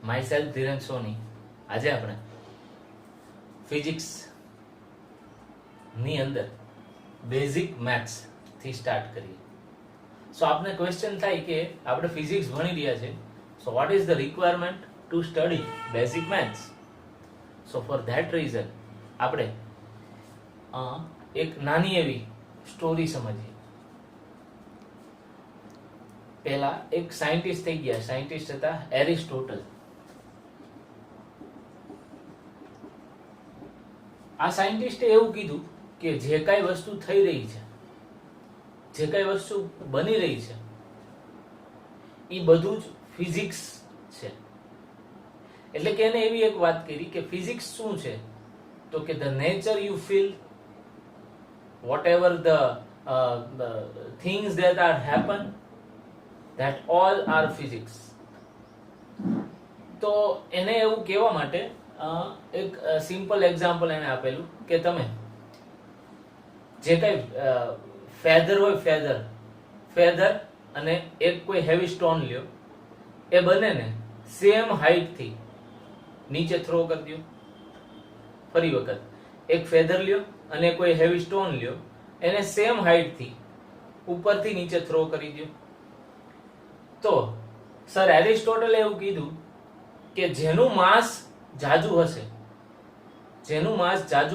My self Dhiren સોની. આજે આપણે physics ની અંદર બેઝિક મેથ્સ થી સ્ટાર્ટ કરીએ. સો આપને ક્વેશ્ચન થાય કે આપણે ફિઝિક્સ ભણી રહ્યા છે, so what is the requirement to study basic maths? So for that reason આપણે એક નાની એવી સ્ટોરી સમજીએ. પહેલા એક સાયન્ટિસ્ટ થઈ ગયા. સાયન્ટિસ્ટ હતા એરિસ્ટોટલ. આ સાયન્ટિસ્ટે એવું કીધું કે જે કઈ વસ્તુ થઈ રહી છે, જે કઈ વસ્તુ બની રહી છે, એ બધું જ ફિઝિક્સ છે. એટલે કે એને એવી એક વાત કરી કે ફિઝિક્સ શું છે? તો કે the nature you feel, whatever the things that are happen, that all are physics. તો એને એવું કહેવા માટે એક સિમ્પલ એક્ઝામ્પલ એને આપેલું કે તમે જે કઈ ફેધર હોય, ફેધર અને એક કોઈ હેવી સ્ટોન લ્યો, એ બંનેને સેમ હાઈટ થી નીચે થ્રો કરી દો. ફરી વખત એક ફેધર લ્યો અને કોઈ હેવી સ્ટોન લ્યો, એને સેમ હાઈટ થી ઉપરથી નીચે થ્રો કરી દો. તો સર એરિસ્ટોટલે એવું કીધું કે જેનું માસ જાજુ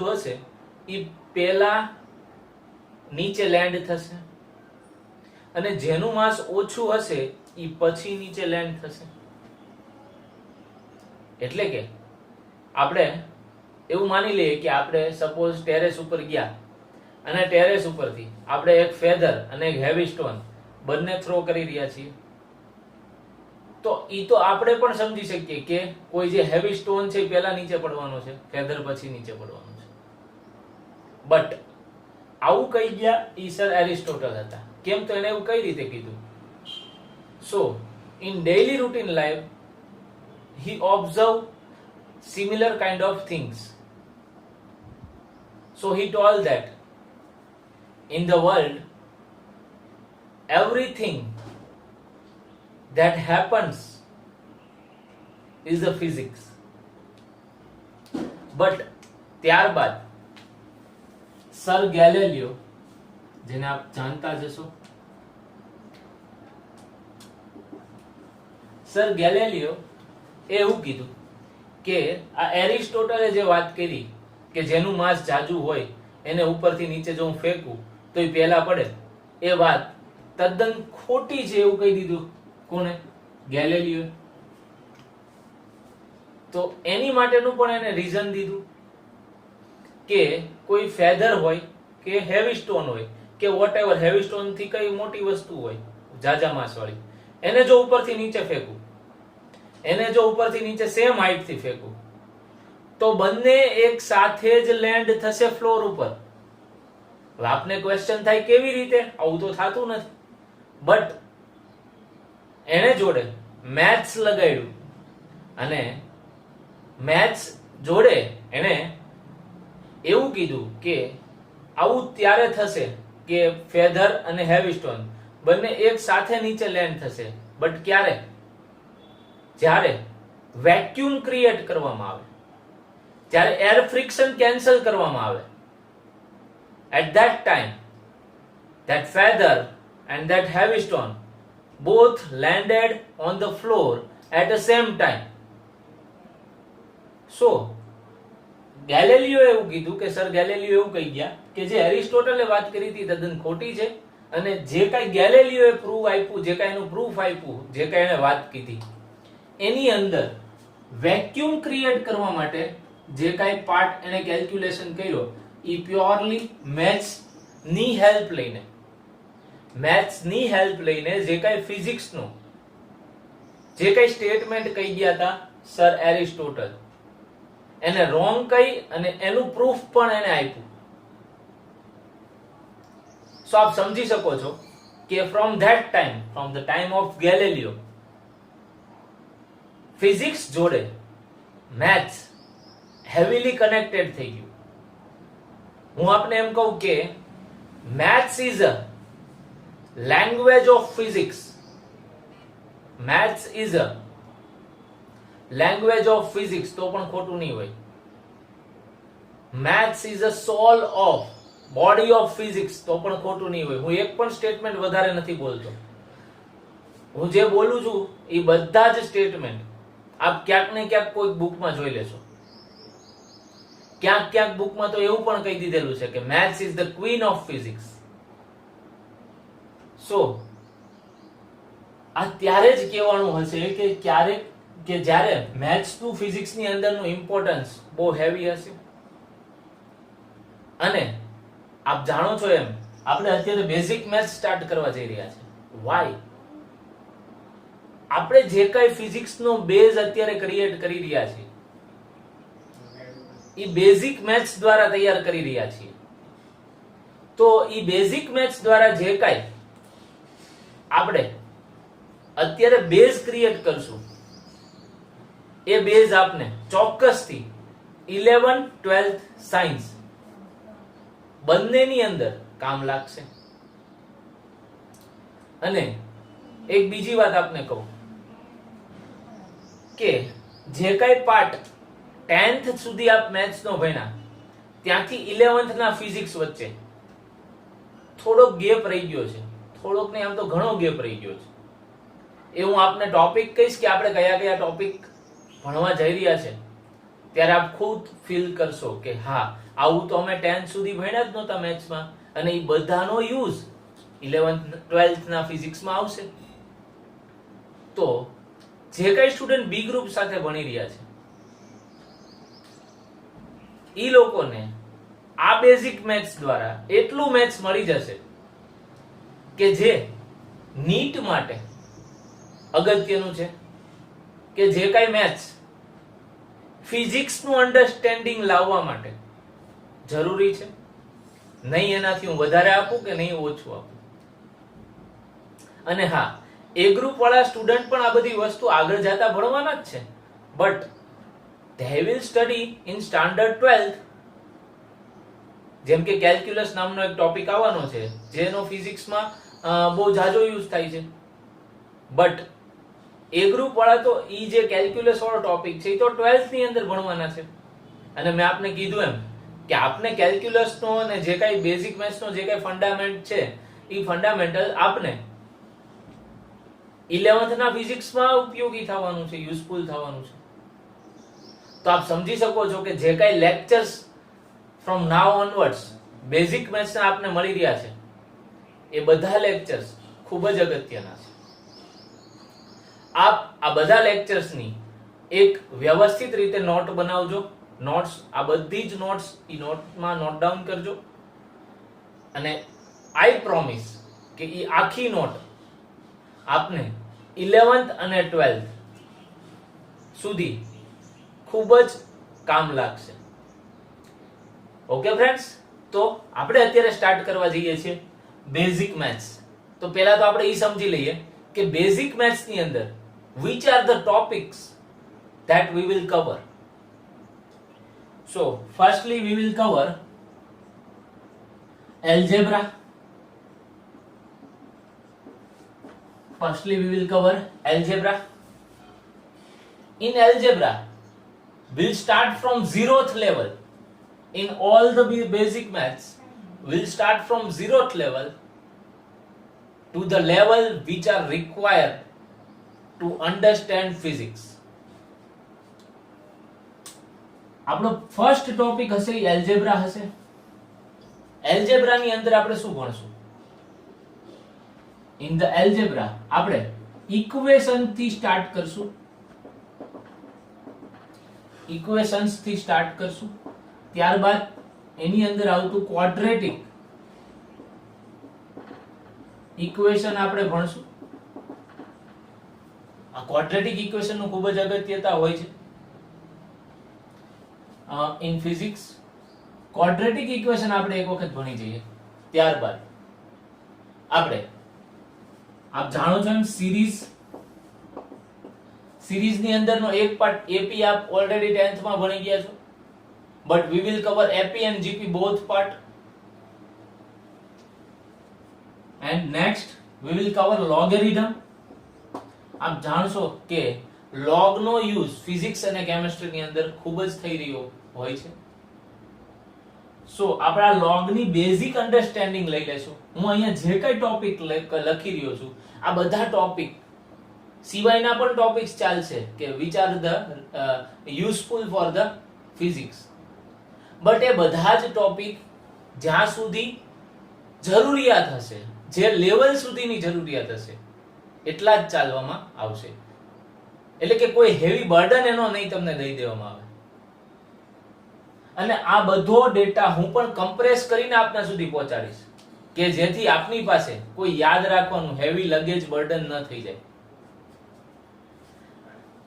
હશે, એ પહેલા નીચે લેન્ડ થશે, અને જેનું માસ ઓછું હશે એ પછી નીચે લેન્ડ થશે. એટલે કે આપણે એવું માની લઈએ કે આપણે સપોઝ ટેરેસ ઉપર ગયા અને ટેરેસ ઉપરથી આપણે એક ફેધર અને એક હેવી સ્ટોન બંને થ્રો કરી રહ્યા છીએ. તો ઈ તો આપણે પણ સમજી શકીએ કે કોઈ જે હેવી સ્ટોન છે એ પહેલા નીચે પડવાનો છે, ફેધર પછી નીચે પડવાનો છે. બટ આવું કહી ગયા ઈ સર એરિસ્ટોટલ હતા. કેમ? તો એને એવું કઈ રીતે કીધું? સો in daily routine life he observed similar kind of things. So he told that in the world everything that happens is a physics. But ત્યારબાદ સર ગેલેલિયો, જેને આપ જાણતા જ હશો, સર ગેલેલિયો એવું કીધું કે આ એરિસ્ટોટલે જે વાત કરી કે જેનું માસ જાજુ હોય એને ઉપરથી નીચે જો હું ફેંકું તો એ પહેલા પડે, એ વાત તદ્દન ખોટી છે એવું કહી દીધું. કોને? ગેલેલિયોએ. તો એની માટેનું પણ એને રીઝન દીધું કે કોઈ ફેધર હોય કે હેવી સ્ટોન હોય કે વોટએવર, હેવી સ્ટોન થી કઈ મોટી વસ્તુ હોય જાજા માસ વાળી, એને જો ઉપરથી નીચે ફેંકું, એને જો ઉપરથી નીચે સેમ હાઈટ થી ફેંકું, તો બંને એક સાથે જ લેન્ડ થશે ફ્લોર ઉપર. હવે આપને ક્વેશ્ચન થાય કેવી રીતે? આવું તો થતું નથી. બટ એને જોડે મેથ્સ લગાડ્યું, અને મેથ્સ જોડે એને એવું કીધું કે આવું ત્યારે થશે કે ફેધર અને હેવી સ્ટોન બંને એક સાથે નીચે લેન્ડ થશે. બટ ક્યારે? જ્યારે વેક્યુમ ક્રિએટ કરવામાં આવે, જ્યારે એર ફ્રિક્શન કેન્સલ કરવામાં આવે, at that time that feather and that heavy stone both landed on the floor at the same time. So Galileo એવું કીધું કે સર ગેલેલિયો એવું કહી ગયા કે જે એરિસ્ટોટલે વાત કરી હતી તદ્દન ખોટી છે, અને જે કઈ ગેલેલિયોએ પ્રૂફ આપ્યું, જે કઈ એનું પ્રૂફ આપ્યું, જે કઈ એને વાત કીધી, એની અંદર વેક્યુમ ક્રિએટ કરવા માટે જે કાંઈ પાર્ટ એને કેલ્ક્યુલેશન કર્યો એ પ્યોરલી મેથ્સ ની હેલ્પ લઈને જે કાંઈ ફિઝિક્સ નો જે કાંઈ સ્ટેટમેન્ટ કહી ગયા હતા સર એરિસ્ટોટલ, એને રોંગ કહી અને એનું પ્રૂફ પણ એને આપ્યું. સો આપ સમજી શકો છો કે from the time of Galileo physics જોડે મેથ્સ હેવીલી કનેક્ટેડ થઈ ગયું. હું આપને એમ કહું કે maths is a language of physics. Maths is a language of physics તો પણ ખોટું નહીં હોય. Maths is a soul of body of physics તો પણ ખોટું નહીં હોય. હું એક પણ સ્ટેટમેન્ટ વધારે નથી બોલતો. હું જે બોલું છું એ બધા જ સ્ટેટમેન્ટ આપ ક્યાંક ને ક્યાંક કોઈ બુકમાં જોઈ લેશો. ક્યાંક ક્યાંક બુકમાં તો એવું પણ કહી દીધેલું છે કે maths is the queen of physics. So આ ત્યારે જ કહેવાનું હશે કે ક્યારેક કે જ્યારે મેથ્સ ટુ ફિઝિક્સ ની અંદરનું ઇમ્પોર્ટન્સ બહુ હેવી હશે. અને આપ જાણો છો એમ આપણે અત્યારે બેઝિક મેથ્સ સ્ટાર્ટ કરવા જઈ રહ્યા છે. વાય? આપણે જે કઈ ફિઝિક્સ નો બેઝ અત્યારે ક્રિએટ કરી રહ્યા છીએ એ બેઝિક મેથ્સ દ્વારા તૈયાર કરી રહ્યા છીએ. તો એ બેઝિક મેથ્સ દ્વારા જે કઈ આપણે અત્યારે બેઝ ક્રિએટ કરશું એ બેઝ આપને ચોક્કસથી 11th 12th સાયન્સ બંનેની અંદર કામ લાગશે. અને એક બીજી વાત આપને કહું કે જે કઈ પાર્ટ 10th સુધી આપ મેથ્સ નો ભણ્યા ત્યાંથી 11th ના ફિઝિક્સ વચ્ચે થોડોક ગેપ રહી ગયો છે. થોડોક નહીં, આમ તો ઘણો ગેપ રહી ગયો છે. એ હું આપને ટોપિક કહીશ કે આપણે કયા કયા ટોપિક ભણવા જઈ રહ્યા છે ત્યારે આપ ખુદ ફીલ કરશો કે હા આવું તો અમે 10th સુધી ભણ્યા જ નહોતા મેથ્સમાં, અને એ બધાનો યુઝ 11th 12th ના ફિઝિક્સમાં આવશે. તો જે કઈ સ્ટુડન્ટ બી ગ્રુપ સાથે ભણી રહ્યા છે ઈ લોકોને આ બેઝિક મેથ્સ દ્વારા એટલું મેથ્સ મળી જશે કે જે નીટ માટે અગત્યનું છે. કે જે કઈ મેથ્સ ફિઝિક્સ નું અન્ડરસ્ટેન્ડિંગ લાવવા માટે જરૂરી છે. નહીં એનાથી હું વધારે આપું કે નહીં ઓછું આપું. અને હા, એ ગ્રુપ વાળા સ્ટુડન્ટ પણ આ બધી વસ્તુ આગળ જતા ભણવાના જ છે, but they will study in standard 12th. જેમ કે કેલ્ક્યુલસ નામનો એક ટોપિક આવવાનો છે જેનો ફિઝિક્સમાં બહુ જાજો યુઝ થાય છે, બટ એ ગ્રુપ વાળા તો ઈ જે કેલ્ક્યુલસ વાળો ટોપિક છે એ તો 12th ની અંદર ભણવાના છે. અને મેં આપને કીધું એમ કે આપને કેલ્ક્યુલસ નો અને જે કઈ બેઝિક મેથ્સ નો જે કઈ ફંડામેન્ટ છે એ ફંડામેન્ટલ આપને 11th ના ફિઝિક્સમાં ઉપયોગી થવાનું છે, યુઝફુલ થવાનું છે. તો આપ સમજી શકો છો કે જે કઈ lectures from now onwards basic maths આપને મળી રહ્યા છે એ બધા લેક્ચર્સ ખૂબ જ અગત્યના છે. આપ આ બધા લેક્ચર્સની એક વ્યવસ્થિત રીતે નોટ બનાવજો. નોટ્સ, આ બધી જ નોટ્સ ઈ નોટમાં નોટ ડાઉન કરજો. અને આઈ પ્રોમિસ કે ઈ આખી નોટ આપને 11th અને 12th સુધી ખૂબ જ કામ લાગશે. ઓકે ફ્રેન્ડ્સ, તો આપણે અત્યારે સ્ટાર્ટ કરવા જઈએ છીએ બેઝિક મેથ્સ. તો પહેલા તો આપણે એ સમજી લઈએ કે બેઝિક મેથ્સ ની અંદર which are the topics that we will cover. So firstly we will cover algebra. In algebra we'll start from 0th level. In all the basic maths we'll start from 0th level to the level which are required to understand physics. આપણો first topic હશે એ algebra હશે. Algebra ની અંદર આપણે શું ભણશું? In the algebra આપણે equation થી start કરશું. ત્યારબાદ એની અંદર આવતું ક્વોડ્રેટિક ઇક્વેશન આપણે ભણશું. આ ક્વોડ્રેટિક ઇક્વેશન નું ખૂબ જ અગત્યતા હોય છે ઇન ફિઝિક્સ. ક્વોડ્રેટિક ઇક્વેશન આપણે એક વખત ભણી જઈએ. ત્યારબાદ આપણે આપ જાણો છો એમ સિરીઝ ની અંદરનો એક પાર્ટ એપી આપ ઓલરેડી 10th માં ભણી ગયા છો, but we will cover AP and GP both part. And next we will cover logarithm. આપ જાણશો કે લોગ નો યુઝ ફિઝિક્સ અને કેમિસ્ટ્રી ની અંદર ખૂબ જ થઈ રહ્યો હોય છે. સો આપણે આ લોગ ની બેઝિક અન્ડરસ્ટેન્ડિંગ લઈ લેશું. હું અહીંયા જે કઈ ટોપિક લખી રહ્યો છું આ બધા ટોપિક સિવાયના પણ ટોપિક્સ ચાલશે કે which are the useful for the physics, but એ બધા જ ટોપિક જ્યાં સુધી જરૂરિયાત હશે, જે લેવલ સુધીની જરૂરિયાત હશે એટલા જ ચાલવામાં આવશે. એટલે કે કોઈ હેવી બર્ડન એનો નહીં તમને દઈ દેવામાં આવે. અને આ બધો ડેટા હું પણ કમ્પ્રેસ કરીને આપના સુધી પહોંચાડીશ કે જેથી આપની પાસે કોઈ યાદ રાખવાનું હેવી લગેજ બર્ડન ન થઈ જાય.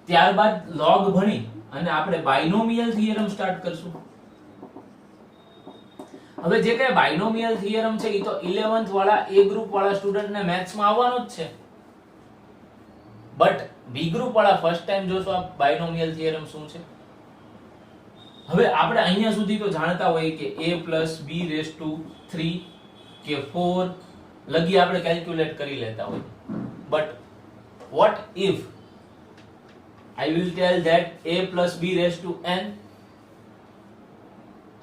ત્યારબાદ લોગ ભણી અને આપણે બાયનોમિયલ થિયરમ સ્ટાર્ટ કરશું. હવે જે કઈ બાયનોમિયલ થિયરમ છે એ તો 11th વાળા એ ગ્રુપ વાળા સ્ટુડન્ટને મેથ્સમાં આવવાનો જ છે, બટ બી ગ્રુપ વાળા ફર્સ્ટ ટાઈમ જોશો આ બાયનોમિયલ થિયરમ શું છે. હવે આપણે અહીંયા સુધી તો જાણતા હોઈએ કે a+b⁵ કે 4 લગી આપણે કેલ્ક્યુલેટ કરી લેતા હોઈએ, but what if I will tell that a+b⁵n?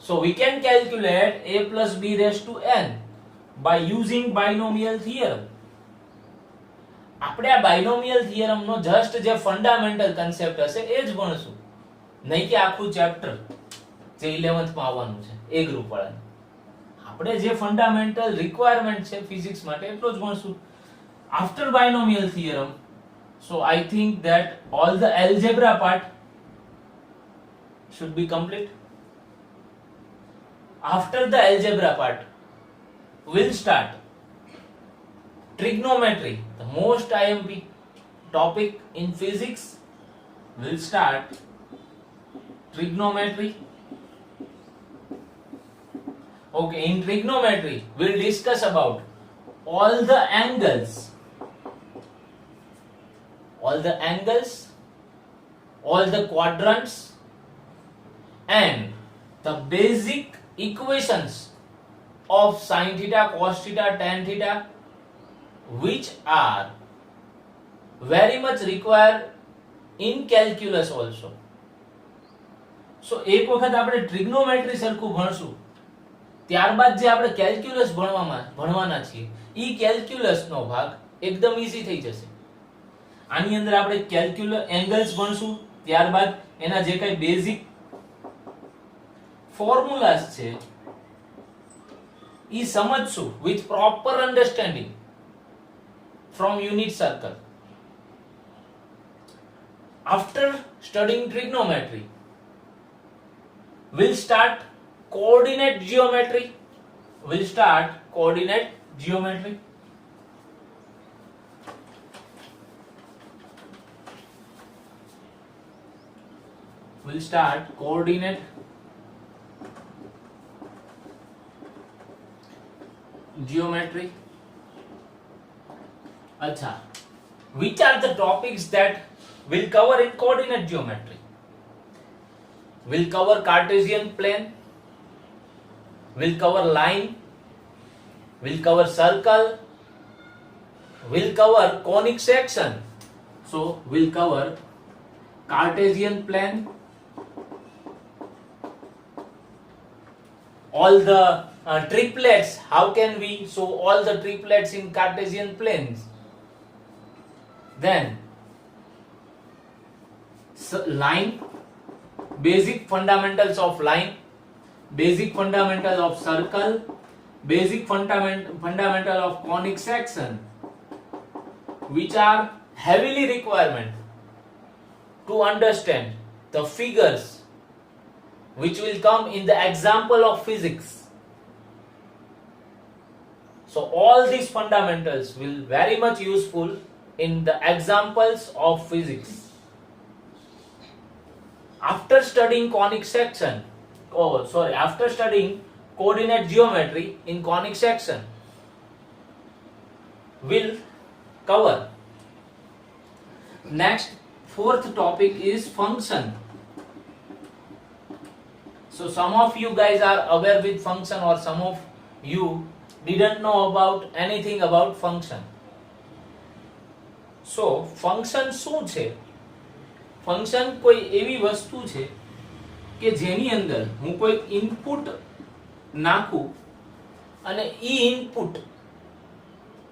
So we can calculate a+b⁵n by using binomial theorem. આપણે આ બાયનોમિયલ થિયરમ નો જસ્ટ જે ફંડામેન્ટલ કન્સેપ્ટ હશે એ જ ભણશું, નહીં કે આખું ચેપ્ટર જે 11th માં આવવાનું છે એ ગ્રુપ વાળાને. આપણે જે ફંડામેન્ટલ રિક્વાયરમેન્ટ છે ફિઝિક્સ માટે એટલો જ ભણશું. After binomial theorem, so I think that all the algebra part should be complete. After the algebra part we'll start trigonometry, the most IMP topic in physics. We'll start trigonometry. Okay, in trigonometry we'll discuss about all the angles, all the quadrants, and the basic equations of sin theta, cos theta, tan theta, which are very much required in calculus also. So એક વખત આપણે ટ્રિગ્નોમેટ્રી સરખું ભણશું, ત્યારબાદ જે આપણે calculus ભણવાના છીએ ઈ calculus નો ભાગ એકદમ ઈઝી થઈ જશે. આની અંદર આપણે કેલ્ક્યુલસ એંગલ્સ ભણશું, ત્યારબાદ એના જે કઈ બેઝિક ફોર્મ્યુલાસ છે ઈ સમજશું with proper understanding from unit circle. After studying trigonometry we'll start coordinate geometry. We'll start coordinate geometry. We'll start coordinate geometry. Acha, which are the topics that we'll cover in coordinate geometry? We'll cover Cartesian plane, we'll cover line, we'll cover circle, we'll cover conic section. So we'll cover Cartesian plane, all the triplets. How can we show all the triplets in Cartesian planes? Then line, basic fundamentals of line, basic fundamental of circle, basic fundamental of conic section, which are heavily requirement to understand the figures which will come in the example of physics. So all these fundamentals will very much useful in the examples of physics. After studying after studying coordinate geometry in conic section, we'll cover next fourth topic is function. So some of you guys are aware with function, or some of you didn't know about anything about function. So function શું છે function કોઈ એવી વસ્તુ છે કે જેની અંદર હું કોઈ ઇનપુટ નાખું અને ઈ ઇનપુટ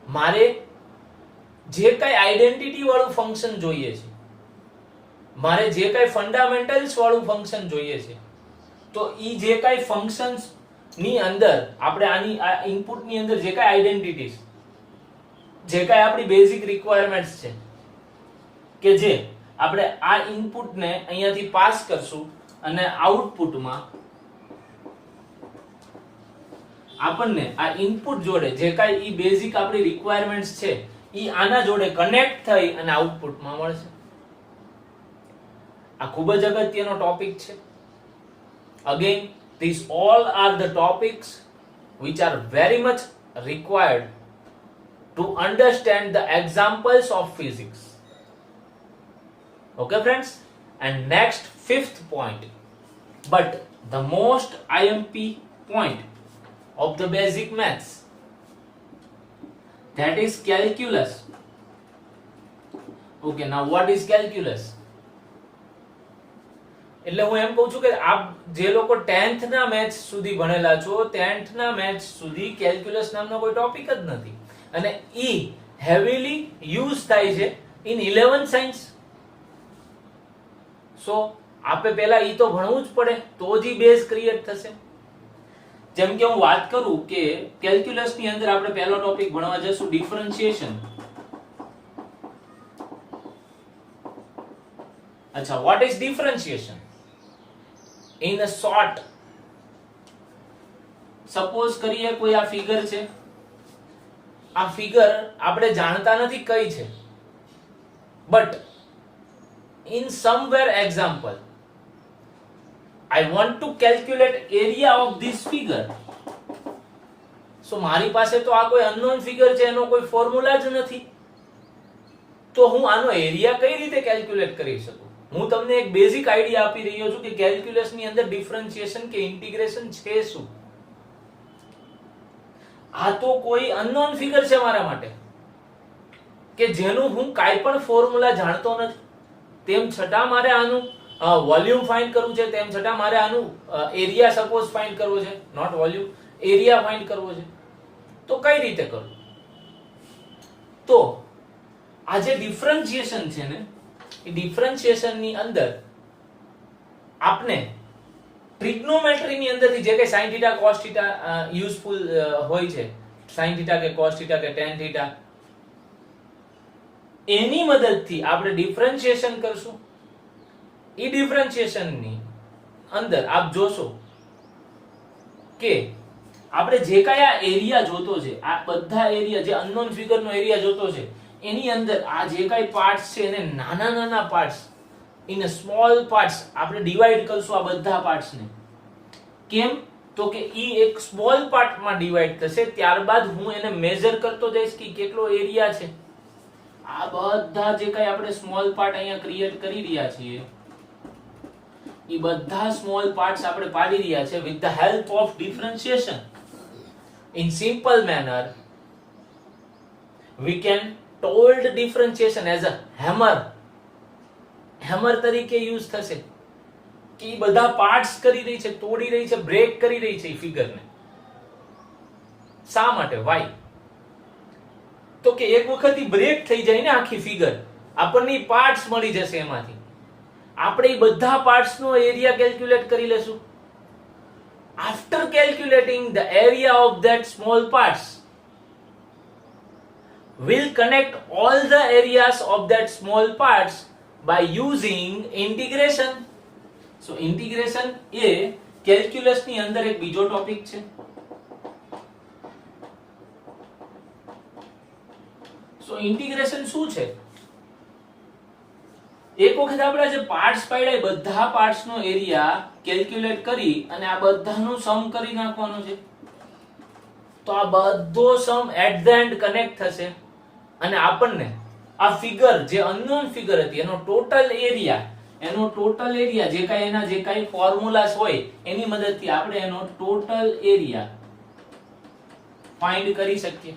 મારે જે કઈ આઈડેન્ટિટી વાળું ફંક્શન જોઈએ છે, મારે જે કઈ ફંડામેન્ટલ્સ વાળું ફંક્શન જોઈએ છે, તો ઈ જે કઈ ફંક્શન્સ ની અંદર આપણે આની આ ઇનપુટ ની અંદર જે કઈ આઈડેન્ટિટીઝ, જે કઈ આપણી બેઝિક રિક્વાયરમેન્ટ્સ છે કે જે આપણે આ ઇનપુટ ને અહીંયાથી પાસ કરશું અને આઉટપુટમાં આપણને આ ઇનપુટ જોડે જે કઈ ઈ બેઝિક આપણી રિક્વાયરમેન્ટ્સ છે ઈ આના જોડે કનેક્ટ થઈ અને આઉટપુટમાં મળશે. આ ખૂબ જ અગત્યનો ટોપિક છે. Again, these all are the topics which are very much required to understand the examples of physics. Okay friends? And next, fifth point, but the most IMP point of the basic maths, that is calculus. Okay, now what is calculus? એટલે હું એમ કહું છું કે આપ જે લોકો 10th ના maths સુધી ભણેલા છો, 10th ના મેથ્સ સુધી કેલ્ક્યુલસ નામનો કોઈ ટોપિક જ નથી અને ઈ હેવીલી યુઝ થાય છે ઇન 11th સાયન્સ. સો આપે પહેલા ઈ તો ભણવું જ પડે તો જ ઈ બેઝ ક્રિએટ થશે. જેમ કે હું વાત કરું કે કેલ્ક્યુલસ ની અંદર આપણે પહેલો ટોપિક ભણવા જશું ડિફરન્શિએશન. અચ્છા, what is differentiation? In a short, suppose કરીએ કોઈ આ ફિગર છે, આ ફિગર આપણે જાણતા નથી કઈ છે, but in somewhere example I want to calculate area of this figure. So મારી પાસે તો આ કોઈ unknown ફિગર છે, એનો કોઈ ફોર્મ્યુલા જ નથી, તો હું આનો એરિયા કઈ રીતે કેલ્ક્યુલેટ કરી શકું? હું તમને એક બેઝિક આઈડિયા આપી રહ્યો છું કે કેલ્ક્યુલસ ની અંદર ડિફરન્શિએશન કે ઇન્ટિગ્રેશન છે શું. આ તો કોઈ અનનોન ફિગર છે મારા માટે કે જેનું હું કાઈ પણ ફોર્મ્યુલા જાણતો નથી, તેમ છતાં મારે આનું વોલ્યુમ ફાઇન્ડ કરવું છે, તેમ છતાં મારે આનું એરિયા સપોઝ ફાઇન્ડ કરવો છે, નોટ વોલ્યુમ, એરિયા ફાઇન્ડ કરવો છે, તો કઈ રીતે કરું? તો આ જે ડિફરન્શિએશન છે ને, એ ડિફરન્શિએશન ની અંદર આપને ટ્રિગ્નોમેટ્રી ની અંદરથી જે કઈ sin θ cos θ યુઝફુલ હોય છે, sin θ કે cos θ કે tan θ, એની મદદથી આપણે ડિફરન્શિએશન કરશું. ઈ ડિફરન્શિએશન ની અંદર આપ જોશો કે આપણે જે કઈ આ એરિયા જોતો છે, આ બધા એરિયા જે અનનોન ફિગર નો એરિયા જોતો છે, એની અંદર આ જે કઈ પાર્ટ્સ છે એને નાના નાના પાર્ટ્સ ઇન સ્મોલ પાર્ટ્સ આપણે ડિવાઈડ કરશું આ બધા પાર્ટ્સ ને. કેમ? તો કે ઈ એક સ્મોલ પાર્ટમાં ડિવાઈડ થશે, ત્યારબાદ હું એને મેઝર કરતો જઈશ કે કેટલો એરિયા છે. આ બધા જે કઈ આપણે સ્મોલ પાર્ટ અહીંયા ક્રિએટ કરી રહ્યા છીએ, ઈ બધા સ્મોલ પાર્ટ્સ આપણે પાડી રહ્યા છે with the help of differentiation. In simple manner we can told differentiation as a hammer તરીકે યુઝ થશે કે ઈ બધા પાર્ટ્સ કરી રહી છે, તોડી રહી છે, બ્રેક કરી રહી છે ઈ ફિગરને. શા માટે? વાય? તો કે એક વખત ઈ બ્રેક થઈ જાય ને આખી ફિગર, આપણને પાર્ટ્સ મળી જશે, એમાંથી આપણે ઈ બધા પાર્ટ્સ નો એરિયા કેલ્ક્યુલેટ કરી લેશું. After calculating the area of that small parts, will connect all the areas of that small parts by using integration. So integration A calculus ની અંદર એક બીજો ટોપિક છે. So integration શું છે? એક વખત આપણે જે પાર્ટ્સ પાડ્યા એ બધા પાર્ટ્સ નો એરિયા કેલ્ક્યુલેટ કરી અને આ બધાનું સમ કરી નાખવાનું છે. તો આ બધો સમ એટ ધ એન્ડ કનેક્ટ થશે અને આપણને આ ફિગર જે અનનોન ફિગર હતી એનો ટોટલ એરિયા જે કાઈ એના જે કાઈ ફોર્મ્યુલાસ હોય એની મદદથી આપણે એનો ટોટલ એરિયા ફાઇન્ડ કરી શકીએ.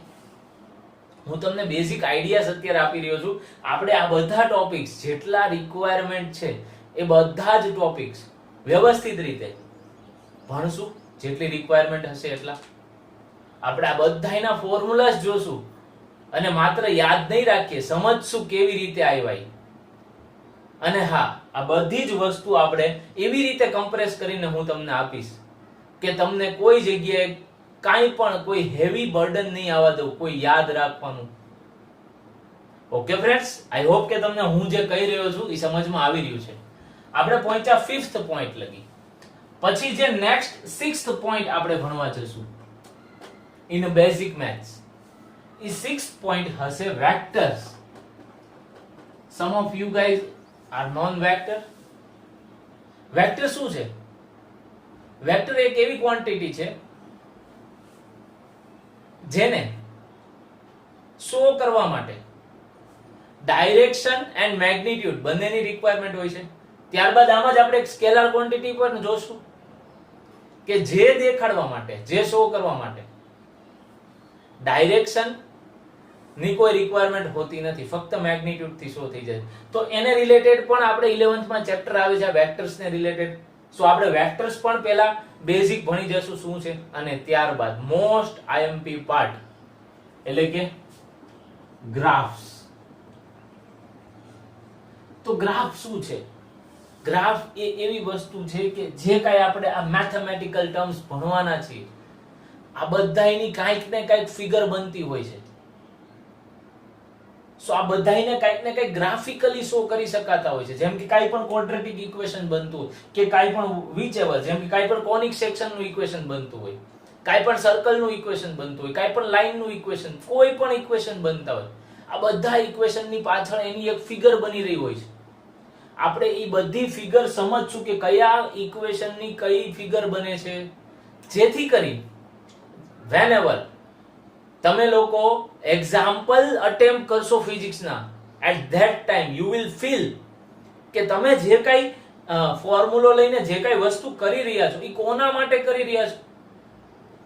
હું તમને બેઝિક આઈડિયાઝ અત્યારે આપી રહ્યો છું. આપણે આ બધા ટોપિક્સ જેટલા રિક્વાયરમેન્ટ છે એ બધા જ ટોપિક્સ વ્યવસ્થિત રીતે ભણશું. જેટલી રિક્વાયરમેન્ટ હશે એટલા આપણે આ બધાના ફોર્મ્યુલાસ જોશું અને માત્ર યાદ નહીં રાખીએ, સમજશું કેવી રીતે આવ્યા. અને હા, આ બધી જ વસ્તુ આપણે એવી રીતે કમ્પ્રેસ કરીને હું તમને આપીશ કે તમને કોઈ જગ્યાએ કાંઈ પણ કોઈ હેવી બર્ડન નહીં આવવા દઉં, કોઈ યાદ રાખવાનું. ઓકે ફ્રેન્ડ્સ, આઈ હોપ કે તમને હું જે કહી રહ્યો છું એ સમજમાં આવી રહ્યું છે. આપણે પહોંચ્યા 5th પોઈન્ટ લગી. પછી જે નેક્સ્ટ 6th પોઈન્ટ આપણે ભણવા જશું ઇન બેઝિક મેથ્સ, એ 6th પોઈન્ટ હશે vectors. Some of you guys are known vector. Vector શું છે? વેક્ટર એક એવી ક્વોન્ટિટી છે જેને શો કરવા માટે ડાયરેક્શન એન્ડ મેગ્નીટ્યુડ બંનેની રિક્વાયરમેન્ટ હોય છે. ત્યારબાદ આમાં જ આપણે એક સ્કેલર ક્વોન્ટિટી પર જોશું કે જે દેખાડવા માટે, જે શો કરવા માટે ડાયરેક્શન ની કોઈ રિક્વાયરમેન્ટ હોતી નથી, ફક્ત મેગ્નીટ્યુડ થી શો થઈ જાય. તો એને રિલેટેડ પણ આપણે 11th માં ચેપ્ટર આવે છે વેક્ટર્સ ને રિલેટેડ. સો આપણે વેક્ટર્સ પણ પહેલા બેઝિક ભણી જશું શું છે, અને ત્યારબાદ મોસ્ટ આઈએમપી પાર્ટ એટલે કે ગ્રાફ્સ. તો ગ્રાફ શું છે? ગ્રાફ એ એવી વસ્તુ છે કે જે કાંઈ આપણે આ મેથેમેટિકલ ટર્મ્સ ભણવાના છીએ આ બધાયની કાંઈક ને કાંઈક ફિગર બનતી હોય છે. સો આ બધાયને કાંઈક ને કાંઈક ગ્રાફિકલી શો કરી શકાતા હોય છે. જેમ કે કાંઈ પણ ક્વોડ્રેટિક ઇક્વેશન બનતું હોય કે કાંઈ પણ whichever, જેમ કે કાંઈ પણ કોનિક સેક્શનનું ઇક્વેશન બનતું હોય, કાંઈ પણ સર્કલનું ઇક્વેશન બનતું હોય, કાંઈ પણ લાઈનનું ઇક્વેશન, કોઈ પણ ઇક્વેશન બનતા હોય, આ બધા ઇક્વેશનની પાછળ એની એક ફિગર બની રહી હોય છે. આપણે એ બધી ફિગર સમજશું કે કયા ઇક્વેશનની કઈ ફિગર બને છે, જેથી કરી whenever તમે લોકો એક્ઝામ્પલ અટેમ્પ્ટ કરશો ફિઝિક્સના, at that time you will feel કે તમે જે કાંઈ ફોર્મ્યુલો લઈને જે કાંઈ વસ્તુ કરી રહ્યા છો એ કોના માટે કરી રહ્યા છો.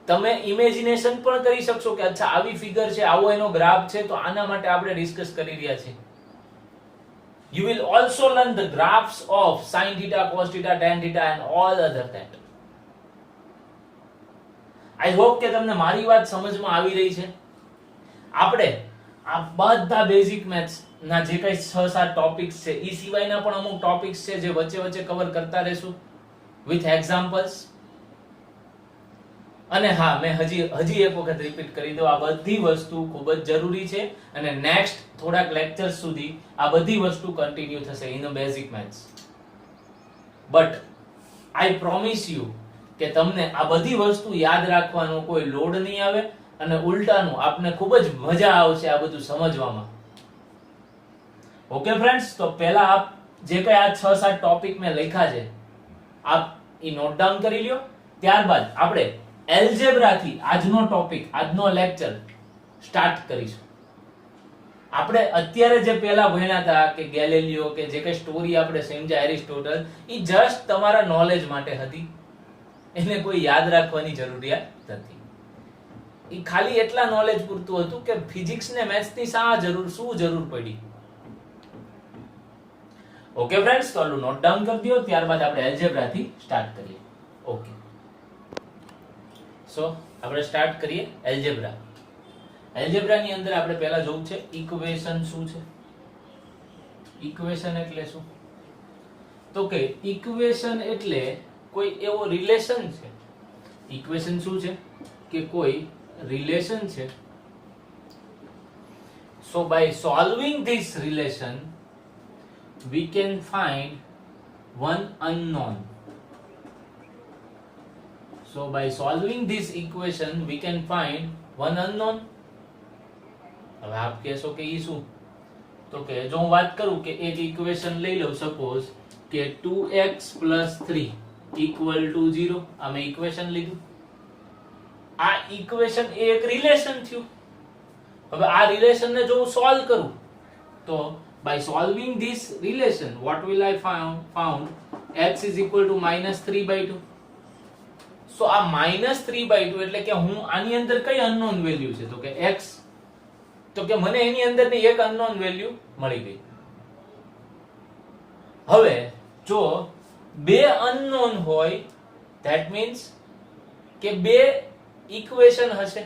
તમે ઇમેજિનેશન પણ કરી શકશો કે અચ્છા આવી ફિગર છે, આવો એનો ગ્રાફ છે, તો આના માટે આપણે ડિસ્કસ કરી રહ્યા છીએ. You will also learn the graphs of sin theta, cos theta, tan theta and all other that. I hope કે તમને મારી વાત સમજમાં આવી રહી છે. આપણે આ બધા બેઝિક મેથ્સ ના જે કઈ 6-7 ટોપિક્સ છે એ સિવાયના પણ અમુક ટોપિક્સ છે જે વચ્ચે વચ્ચે કવર કરતા રહેશું વિથ એક્ઝામ્પલ્સ. અને હા, મેં હજી એક વખત રિપીટ કરી દઉં, આ બધી વસ્તુ ખૂબ જ જરૂરી છે અને નેક્સ્ટ થોડાક લેક્ચર્સ સુધી આ બધી વસ્તુ કન્ટિન્યુ થશે in basic maths. But I promise you કે તમને આ બધી વસ્તુ યાદ રાખવાનો કોઈ લોડ નહીં આવે અને ઉલટાનું આપને ખૂબ જ મજા આવશે આ બધું સમજવામાં. ઓકે ફ્રેન્ડ્સ, તો પહેલા આપ જે કઈ આ 6-7 ટોપિક મેં લખ્યા છે આપ એ નોટ ડાઉન કરી લ્યો. ત્યારબાદ આપણે એલ્જેબ્રા થી આજનો ટોપિક, આજનો લેક્ચર સ્ટાર્ટ કરીશું. આપણે અત્યારે જે પહેલા ભણ્યા હતા કે ગેલિલિયો કે જે કઈ સ્ટોરી આપણે સમજ્યા એરિસ્ટોટલ, એ જસ્ટ તમારા નોલેજ માટે હતી, એને કોઈ યાદ રાખવાની જરૂરિયાત નથી. એ ખાલી એટલા નોલેજ પૂરતું હતું કે ફિઝિક્સ ને મેથ્સ ની શું જરૂર પડી. ઓકે ફ્રેન્ડ્સ, તો આલું નોટ ડાઉન કરી દો. ત્યારબાદ આપણે એલ્જેબ્રા થી સ્ટાર્ટ કરીએ. ઓકે, સો આપણે સ્ટાર્ટ કરીએ એલ્જેબ્રા. એલ્જેબ્રા ની અંદર આપણે પહેલા જોવું છે ઇક્વેશન શું છે. ઇક્વેશન એટલે શું? તો કે ઇક્વેશન એટલે કોઈ એવો રિલેશન છે. ઇક્વેશન શું છે? કે કોઈ રિલેશન છે. So by solving this relation we can find one unknown. So by solving this equation we can find one unknown. હવે આપ કહેશો કે ઈ શું? તો કે જો હું વાત કરું કે એક ઇક્વેશન લઈ લઉં, સપોઝ કે 2x + 3 = 0. આ મેં ઇક્વેશન લીધું. આ ઇક્વેશન એ એક રિલેશન થયું. હવે આ રિલેશન ને જો હું સોલ્વ કરું તો by solving this relation what will I found x is equal to -3/2. so આ -3/2 એટલે કે હું આની અંદર કઈ અનનોન વેલ્યુ છે? તો કે x. તો કે મને એની અંદરની એક અનનોન વેલ્યુ મળી ગઈ. હવે જો બે અનનોન હોય ધેટ મીન્સ કે બે ઇક્વેશન હશે.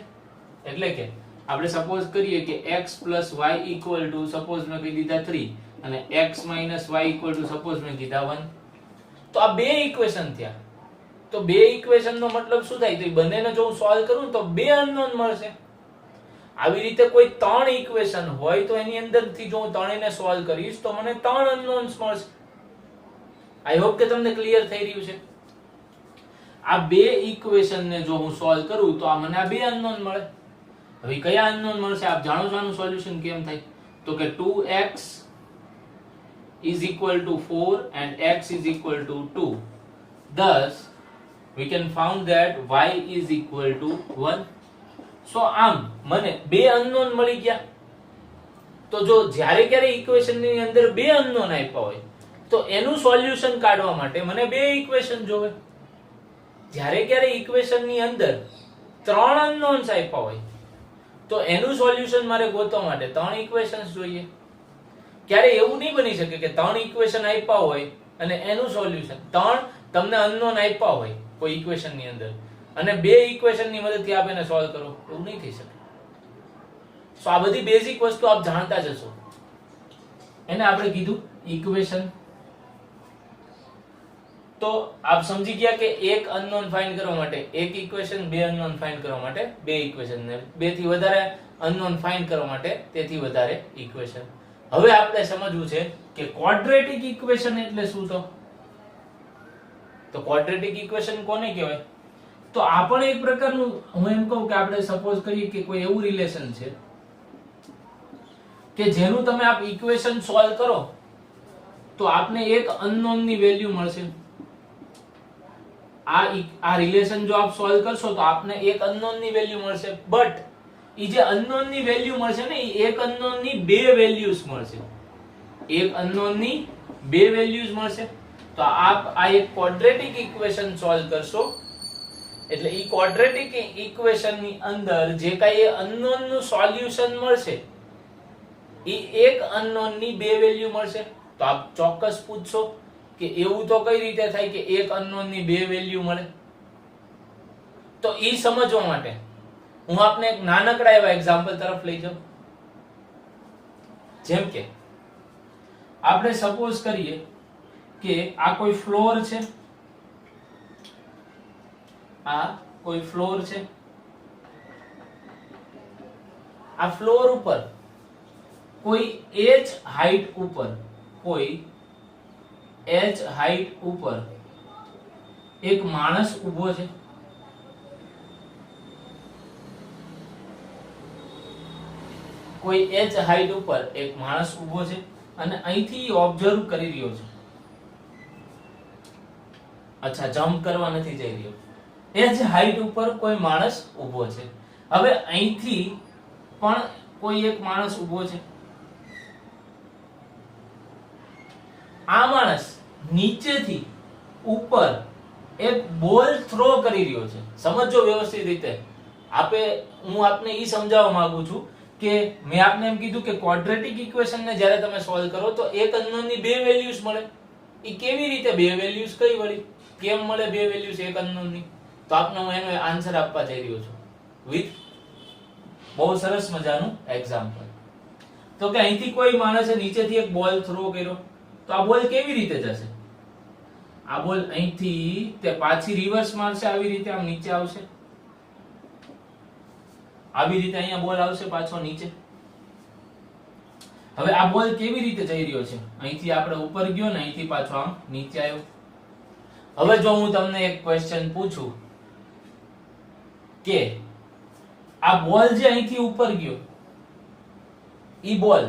એટલે કે આપણે સપોઝ કરીએ કે x y equal to suppose મેં કહી દીધા 3 અને x y equal to suppose મેં કીધા 1. તો આ બે ઇક્વેશન થયા. તો બે ઇક્વેશન નો મતલબ શું થાય? તો બંનેને જો હું સોલ્વ કરું તો બે અનનોન મળશે. આવી રીતે કોઈ ત્રણ ઇક્વેશન હોય તો એની અંદરથી જો હું ત્રણેયને સોલ્વ કરીશ તો મને ત્રણ અનનોન્સ મળશે. આઈ હોપ કે તમને ક્લિયર થઈ રહ્યું છે. આ બે ઇક્વેશન ને જો હું સોલ્વ કરું તો આ મને આ બે અનનોન મળે. હવે કયા અનનોન મળશે? આપ જાણો છો આનું સોલ્યુશન કેમ થાય? તો કે 2x is equal to 4 and x is equal to 2. Thus we can found that y is equal to 1. So આમ મને બે અનનોન મળી ગયા. તો જો જ્યારે ક્યારે ઇક્વેશન ની અંદર બે અનનોન આપ્યા હોય તો એનું સોલ્યુશન કાઢવા માટે મને બે ઇક્વેશન જોવે. જ્યારે ક્યારે ઇક્વેશન ની અંદર ત્રણ અનનોન્સ આપ્યા હોય તો એનું સોલ્યુશન મારે ગોતવા માટે ત્રણ ઇક્વેશન્સ જોઈએ. ક્યારે એવું નહીં બની શકે કે ત્રણ ઇક્વેશન આપ્યા હોય અને એનું સોલ્યુશન ત્રણ તમને અનનોન આપ્યા હોય કોઈ ઇક્વેશન ની અંદર અને બે ઇક્વેશન ની મદદથી આપ એને સોલ્વ કરો, એવું નહીં થઈ શકે. સો આ બધી બેઝિક વસ્તુ આપ જાણતા જ હશો. એને આપણે કીધું ઇક્વેશન. તો આપ સમજી ગયા કે એક અનનોન ફાઇન્ડ કરવા માટે એક ઇક્વેશન, બે અનનોન ફાઇન્ડ કરવા માટે બે ઇક્વેશન, ને બે થી વધારે અનનોન ફાઇન્ડ કરવા માટે તેથી વધારે ઇક્વેશન. હવે આપણે સમજવું છે કે ક્વોડ્રેટિક ઇક્વેશન એટલે શું? તો ક્વોડ્રેટિક ઇક્વેશન કોને કહેવાય? તો આ પણ એક પ્રકારનું, હું એમ કહું કે આપણે સપોઝ કરીએ કે કોઈ એવું રિલેશન છે કે જેનું તમે આપ ઇક્વેશન સોલ્વ કરો તો આપને એક અનનોન ની વેલ્યુ મળશે. આ રિલેશન જો આપ સોલ્વ કરશો તો આપને એક અનનોન ની વેલ્યુ મળશે. બટ ઈ જે અનનોન ની વેલ્યુ મળશે ને, ઈ એક અનનોન ની બે વેલ્યુઝ મળશે. એક અનનોન ની બે વેલ્યુઝ મળશે. તો આપ આ એક ક્વોડ્રેટિક ઇક્વેશન સોલ્વ કરશો એટલે ઈ ક્વોડ્રેટિક ઇક્વેશન ની અંદર જે કાંઈ અનનોન નું સોલ્યુશન મળશે ઈ એક અનનોન ની બે વેલ્યુ મળશે. તો આપ ચોક્કસ પૂછશો કે એવું તો કઈ રીતે થાય કે એક અનનોન ની બે વેલ્યુ મળે? તો ઈ સમજવા માટે હું આપને એક નાનકડા એવા એક્ઝામ્પલ તરફ લઈ જાઉં. જેમ કે આપણે સપોઝ કરીએ કે આ કોઈ ફ્લોર છે, આ કોઈ ફ્લોર છે. આ ફ્લોર ઉપર કોઈ h હાઈટ ઉપર, કોઈ h હાઈટ ઉપર એક માણસ ઊભો છે. કોઈ h હાઈટ ઉપર એક માણસ ઊભો છે અને અહીંથી ઓબ્ઝર્વ કરી રહ્યો છે. અચ્છા, જમ્પ કરવા નથી જઈ રહ્યો. h હાઈટ ઉપર કોઈ માણસ ઊભો છે. હવે અહીંથી પણ કોઈ એક માણસ ઊભો છે. આ માણસ નીચેથી ઉપર એક બોલ થ્રો કરી રહ્યો છે. સમજો વ્યવસ્થિત રીતે. હું આપને ઈ સમજાવવા માંગુ છું કે મેં આપને એમ કીધું કે ક્વોડ્રેટિક ઇક્વેશન ને જ્યારે તમે સોલ્વ કરો તો એક અનનોન ની બે વેલ્યુઝ મળે. ઈ કેવી રીતે બે વેલ્યુઝ કઈ વળી કેમ મળે બે વેલ્યુઝ એક અનનોન ની? તો આપને હું એનો આન્સર આપવા જઈ રહ્યો છું વિથ બહુ સરસ મજાનું એક્ઝામ્પલ. તો કે અહીંથી કોઈ માણસે નીચેથી એક બોલ થ્રો કર્યો તો આ બોલ કેવી રીતે જશે? આ બોલ અહીંથી તે પાછી રિવર્સ મારશે, આવી રીતે આમ નીચે આવશે, આવી રીતે અહીંયા બોલ આવશે પાછો નીચે. હવે આ બોલ કેવી રીતે જઈ રહ્યો છે? અહીંથી આપણે ઉપર ગયો ને અહીંથી પાછો આમ નીચે આવ્યો. હવે જો હું તમને એક ક્વેશ્ચન પૂછું કે આ બોલ જે અહીંથી ઉપર ગયો ઈ બોલ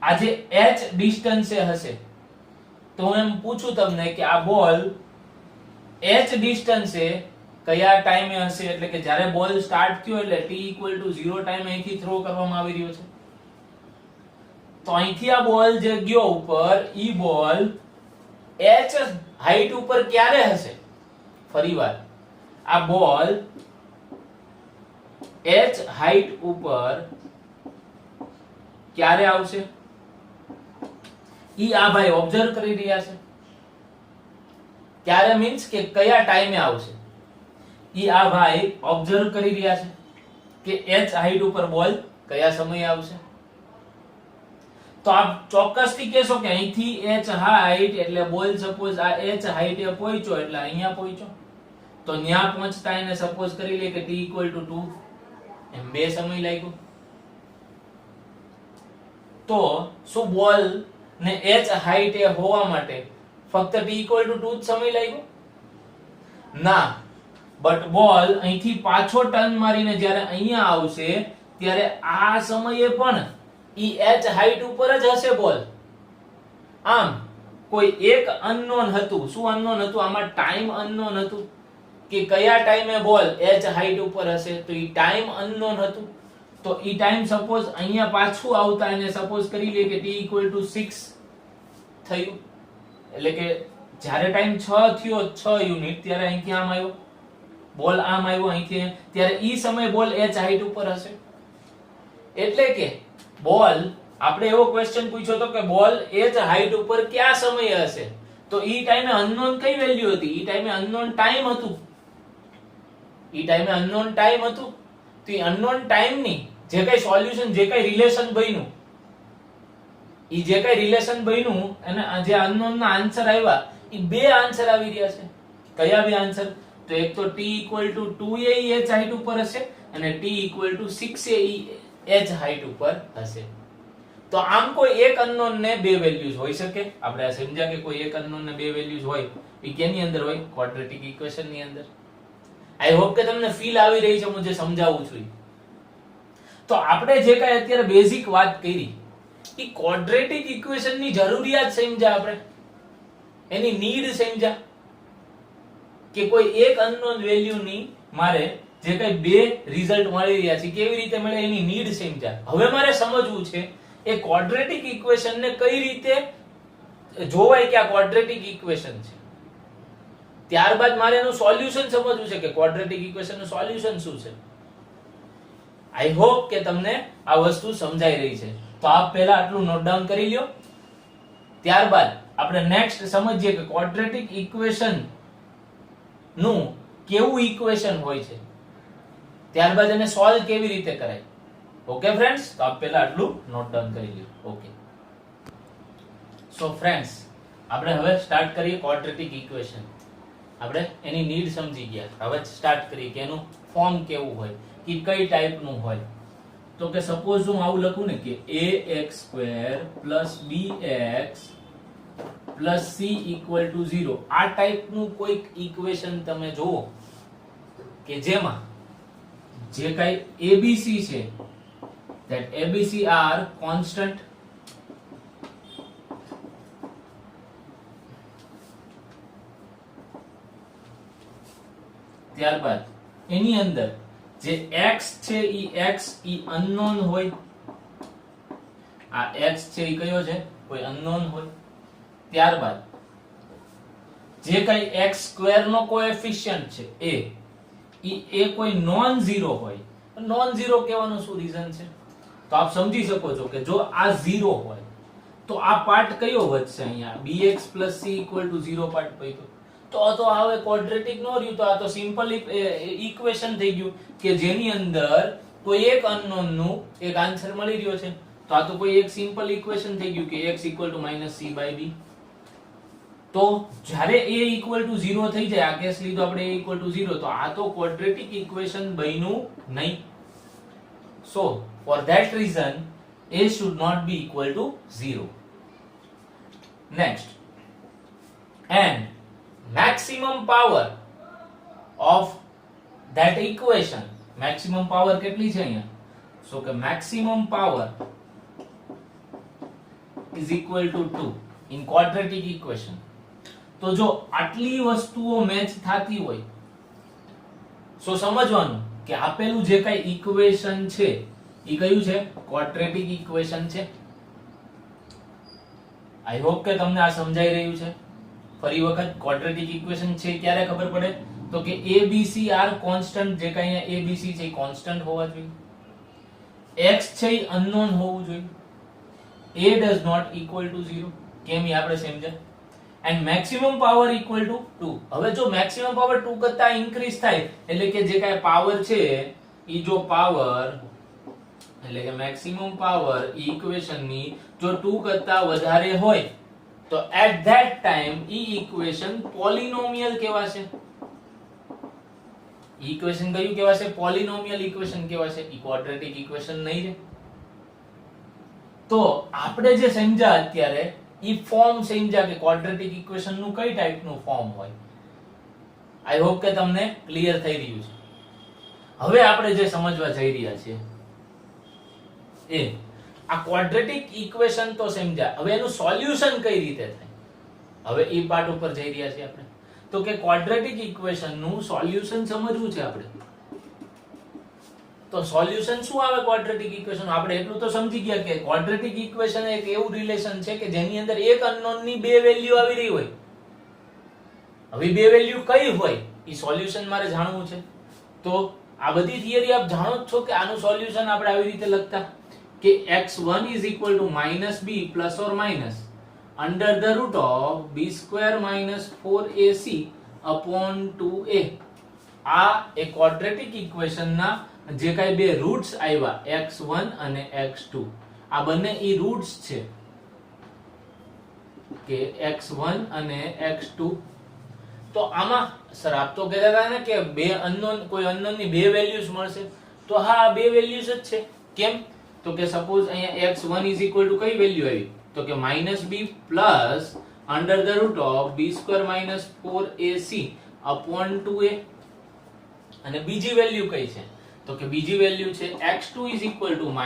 આ જે h ડિસ્ટન્સે હશે, તો હું એમ પૂછું તમને કે આ બોલ h ડિસ્ટન્સે કયા ટાઈમે હશે? એટલે કે જ્યારે બોલ સ્ટાર્ટ થયો એટલે t = 0 ટાઈમ અહીંથી થ્રો કરવામાં આવી રહ્યો છે. તો અહીંથી આ બોલ જે ગયો ઉપર ઈ બોલ h હાઈટ ઉપર ક્યારે હશે? ફરીવાર આ બોલ h હાઈટ ઉપર ક્યારે આવશે ઈ આ ભાઈ ઓબ્ઝર્વ કરી રહ્યા છે. ક્યારે મીન્સ કે કયા ટાઈમે આવશે ઈ આ ભાઈ ઓબ્ઝર્વ કરી રહ્યા છે કે h હાઈટ ઉપર બોલ કયા સમયે આવશે. તો આપ ચોક્કસથી કહેશો કે અહીંથી h હાઈટ એટલે બોલ સપોઝ આ h હાઈટ એ પહોંચ્યો એટલે અહીંયા પહોંચ્યો, તો ન્યા પહોંચતા એને સપોઝ કરી લે કે t = 2 એમ બે સમય લાગ્યો. તો શું બોલ ને h હાઈટ એ હોવા માટે ફક્ત t = 2 જ સમય લાગ્યો? ના, બટ બોલ અહીંથી પાછો ટર્ન મારીને જ્યારે અહીંયા આવશે ત્યારે આ સમયે પણ ઈ h હાઈટ ઉપર જ હશે બોલ. આમ કોઈ એક અનનોન હતું. શું અનનોન હતું? આમાં ટાઈમ અનનોન હતું કે કયા ટાઈમે બોલ h હાઈટ ઉપર હશે, તો ઈ ટાઈમ અનનોન હતું. તો ઈ ટાઈમ સપોઝ અહીંયા પાછું આવતા એને સપોઝ કરી લે કે t = 6 થયું, એટલે કે જ્યારે ટાઈમ 6 થયો 6 યુનિટ ત્યારે અહીંથી આમ આવ્યો બોલ, આમ આવ્યો અહીંથી, ત્યારે ઈ સમય બોલ h હાઈટ ઉપર હશે. એટલે કે બોલ આપણે એવો ક્વેશ્ચન પૂછ્યો તો કે બોલ h હાઈટ ઉપર કયા સમયે હશે, તો ઈ ટાઈમે અનનોન કઈ વેલ્યુ હતી? ઈ ટાઈમે અનનોન ટાઈમ હતું. ઈ ટાઈમે અનનોન ટાઈમ હતું. તો ઈ અનનોન ટાઈમ ની જે કઈ સોલ્યુશન, જે કઈ રિલેશન બન્યું, ઈ જે કઈ રિલેશન બન્યું અને જે અનનોન ના આન્સર આવ્યા, ઈ બે આન્સર આવી રહ્યા છે. કયા બે આન્સર? તો એક તો t = 2 એ h હાઈટ ઉપર હશે અને t = 6 એ h હાઈટ ઉપર હશે. તો આમ કોઈ એક અનનોન ને બે વેલ્યુઝ હોઈ શકે. આપણે આ સમજ્યા કે કોઈ એક અનનોન ને બે વેલ્યુઝ હોય, ઈ કેની અંદર હોય? ક્વોડ્રેટિક ઇક્વેશન ની અંદર. આઈ હોપ કે તમને ફીલ આવી રહી છે હું જે સમજાવું છું. તો આપણે જે કાંઈ અત્યારે બેઝિક વાત કરી, ઈ ક્વોડ્રેટિક ઇક્વેશન ની જરૂરિયાત સમજ્યા આપણે, એની નીડ સમજ્યા કે કોઈ એક અનનોન વેલ્યુ ની મારે જે કઈ બે રિઝલ્ટ મળી રહ્યા છે કેવી રીતે મળે એની નીડ સમજ્યા. હવે મારે સમજવું છે એ ક્વોડ્રેટિક ઇક્વેશન ને કઈ રીતે જોવાય કે આ ક્વોડ્રેટિક ઇક્વેશન છે. ત્યારબાદ મારે એનું સોલ્યુશન સમજવું છે કે ક્વોડ્રેટિક ઇક્વેશન નું સોલ્યુશન શું છે. આઈ હોપ કે તમને આ વસ્તુ સમજાઈ રહી છે. તો આપ પહેલા આટલું નોટ ડાઉન કરી લ્યો. ત્યારબાદ આપણે નેક્સ્ટ સમજીએ કે ક્વોડ્રેટિક ઇક્વેશન નું કેવું ઇક્વેશન હોય છે, ત્યારબાદ એને સોલ્વ કેવી રીતે કરાય. ઓકે ફ્રેન્ડ્સ, તો આપ પહેલા આટલું નોટ ડાઉન કરી લ્યો. ઓકે, સો ફ્રેન્ડ્સ આપણે હવે સ્ટાર્ટ કરીએ ક્વોડ્રેટિક ઇક્વેશન. આપણે એની નીડ સમજી ગયા, હવે સ્ટાર્ટ કરીએ કે એનું ફોર્મ કેવું હોય, કે કઈ ટાઈપનું હોય. તો કે સપોઝ હું આવું લખું ને કે ax² + bx + c = 0, આ ટાઈપનું કોઈક ઇક્વેશન તમે જોવો કે જેમાં જે કઈ abc છે that abc are constant, ત્યારબાદ એની અંદર જે x છે ઈ x ઈ અનનોન હોય. આ x છે ઈ કયો છે? કોઈ અનનોન હોય. ત્યારબાદ જે કઈ x² નો કોએફિશિયન્ટ છે એ કોઈ નોન ઝીરો હોય. નોન ઝીરો કહેવાનું શું રીઝન છે? તો આપ સમજી શકો છો કે જો આ 0 હોય તો આ પાર્ટ કયો વધશે? અહીંયા bx + c = 0 પાર્ટ બચ્યો. તો હવે ક્વોડ્રેટિક નો રહ્યું, તો આ તો સિમ્પલ ઇક્વેશન થઈ ગયું કે જેની અંદર કોઈ એક અનનોન નું એક આન્સર મળી રહ્યો છે. તો આ તો કોઈ એક સિમ્પલ ઇક્વેશન થઈ ગયું કે x = -c/b. તો જ્યારે a = 0 થઈ જાય, આ કેસ લીધો આપણે a = 0, તો આ તો ક્વોડ્રેટિક ઇક્વેશન બન્યું નહીં. સો for that reason a should not be equal to 0. Next, and maximum power of that equation, maximum power કેટલી છે અહીંયા? so કે maximum power is equal to 2 in quadratic equation. તો જો આટલી વસ્તુઓ મેચ થતી હોય, સો સમજવાનું કે આપેલું જે કઈ ઇક્વેશન છે ઈ કયું છે? ક્વોડ્રેટિક ઇક્વેશન છે. આઈ હોપ કે તમને આ સમજાઈ રહ્યું છે. ફરી વખત ક્વોડ્રેટિક ઇક્વેશન છે ક્યારે ખબર પડે? તો કે a b c are constant, જે કઈ અહીંયા a b c છે એ કોન્સ્ટન્ટ હોવા જોઈએ. x છે એ અનનોન હોવું જોઈએ. a does not equal to 0, કેમ એ આપણે સમજ્યા. And maximum power equal to 2. હવે જો મેક્સિમમ પાવર 2 કરતા ઇન્ક્રીઝ થાય એટલે કે જે કાંઈ પાવર છે ઈ જો પાવર એટલે કે મેક્સિમમ પાવર ઇક્વેશન ની જો 2 કરતા વધારે હોય તો એટ ધેટ ટાઈમ ઈ ઇક્વેશન પોલિનોમિયલ કહેવાશે. ઇક્વેશન કયું કહેવાશે? પોલિનોમિયલ ઇક્વેશન કહેવાશે. ઈ ક્વોડ્રેટિક ઇક્વેશન નહીં રહે. તો આપણે જે સમજ્યા અત્યારે ઈ ફોર્મ સમજ્યા કે ક્વોડ્રેટિક ઇક્વેશન નું કઈ ટાઈપનું ફોર્મ હોય. આઈ હોપ કે તમને ક્લિયર થઈ રહ્યું છે. હવે આપણે જે સમજવા જઈ રહ્યા છીએ એ આ ક્વોડ્રેટિક ઇક્વેશન તો સમજ્યા, હવે એનું સોલ્યુશન કઈ રીતે થાય હવે એ પાર્ટ ઉપર જઈ રહ્યા છીએ આપણે. તો કે ક્વોડ્રેટિક ઇક્વેશન નું સોલ્યુશન સમજવું છે આપણે. તો સોલ્યુશન શું આવે ક્વોડ્રેટિક ઇક્વેશન? આપણે એટલું તો સમજી ગયા કે ક્વોડ્રેટિક ઇક્વેશન એક એવું રિલેશન છે કે જેની અંદર એક અનનોન ની બે વેલ્યુ આવી રહી હોય. હવે બે વેલ્યુ કઈ હોય એ સોલ્યુશન મારે જાણવું છે. તો આ બધી થિયરી આપ જાણો જ છો કે આનું સોલ્યુશન આપણે આવી રીતે લખતા કે x1 is equal to minus b plus or minus under the root of b square minus 4ac upon 2a. આ એક ક્વોડ્રેટિક ઇક્વેશન ના જે કાઈ બે રૂટ્સ આવ્યા x1 અને x2, આ બંને ઈ રૂટ્સ છે કે x1 અને x2. તો આમાં સર આપ તો કહેતા હતા ને કે બે અનનોન, કોઈ અનનોન ની બે વેલ્યુઝ મળશે. તો હા આ બે વેલ્યુઝ જ છે. કેમ? તો કે સપોઝ અહીંયા x1 is equal to કઈ વેલ્યુ આવી? તો કે -b plus under the root of b square minus 4ac upon 2a. અને બીજી વેલ્યુ કઈ છે? તો કે બીજી વેલ્યુ છે x2 is equal to -p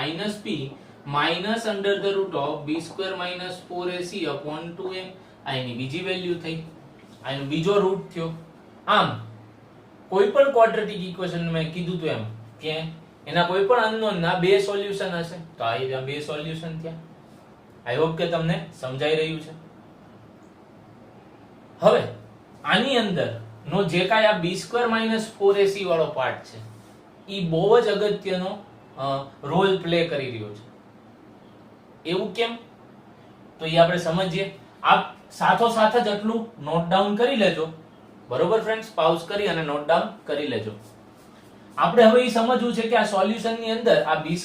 minus under the root of b square minus 4ac upon 2a. આ એની બીજી વેલ્યુ થઈ, આનો બીજો રૂટ થયો. આમ કોઈ પણ ક્વોડ્રેટિક ઇક્વેશન મેં કીધું તો એમ કે એના કોઈ પણ અનનોન ના બે સોલ્યુશન હશે. તો આ બે સોલ્યુશન થયા. આઈ હોપ કે તમને સમજાઈ રહ્યું છે. હવે આની અંદર નો જે કાંઈ આ b² - 4ac વાળો પાર્ટ છે ઈ બહુ જ અગત્યનો રોલ પ્લે કરી રહ્યો છે. એવું કેમ? તો એ આપણે સમજીએ. આપ સાથોસાથ જ એટલું નોટ ડાઉન કરી લેજો. બરોબર ફ્રેન્ડ્સ? પાઉઝ કરી અને નોટ ડાઉન કરી લેજો. આપણે હવે એ સમજવું છે કે આ સોલ્યુશન ની અંદર આ b² -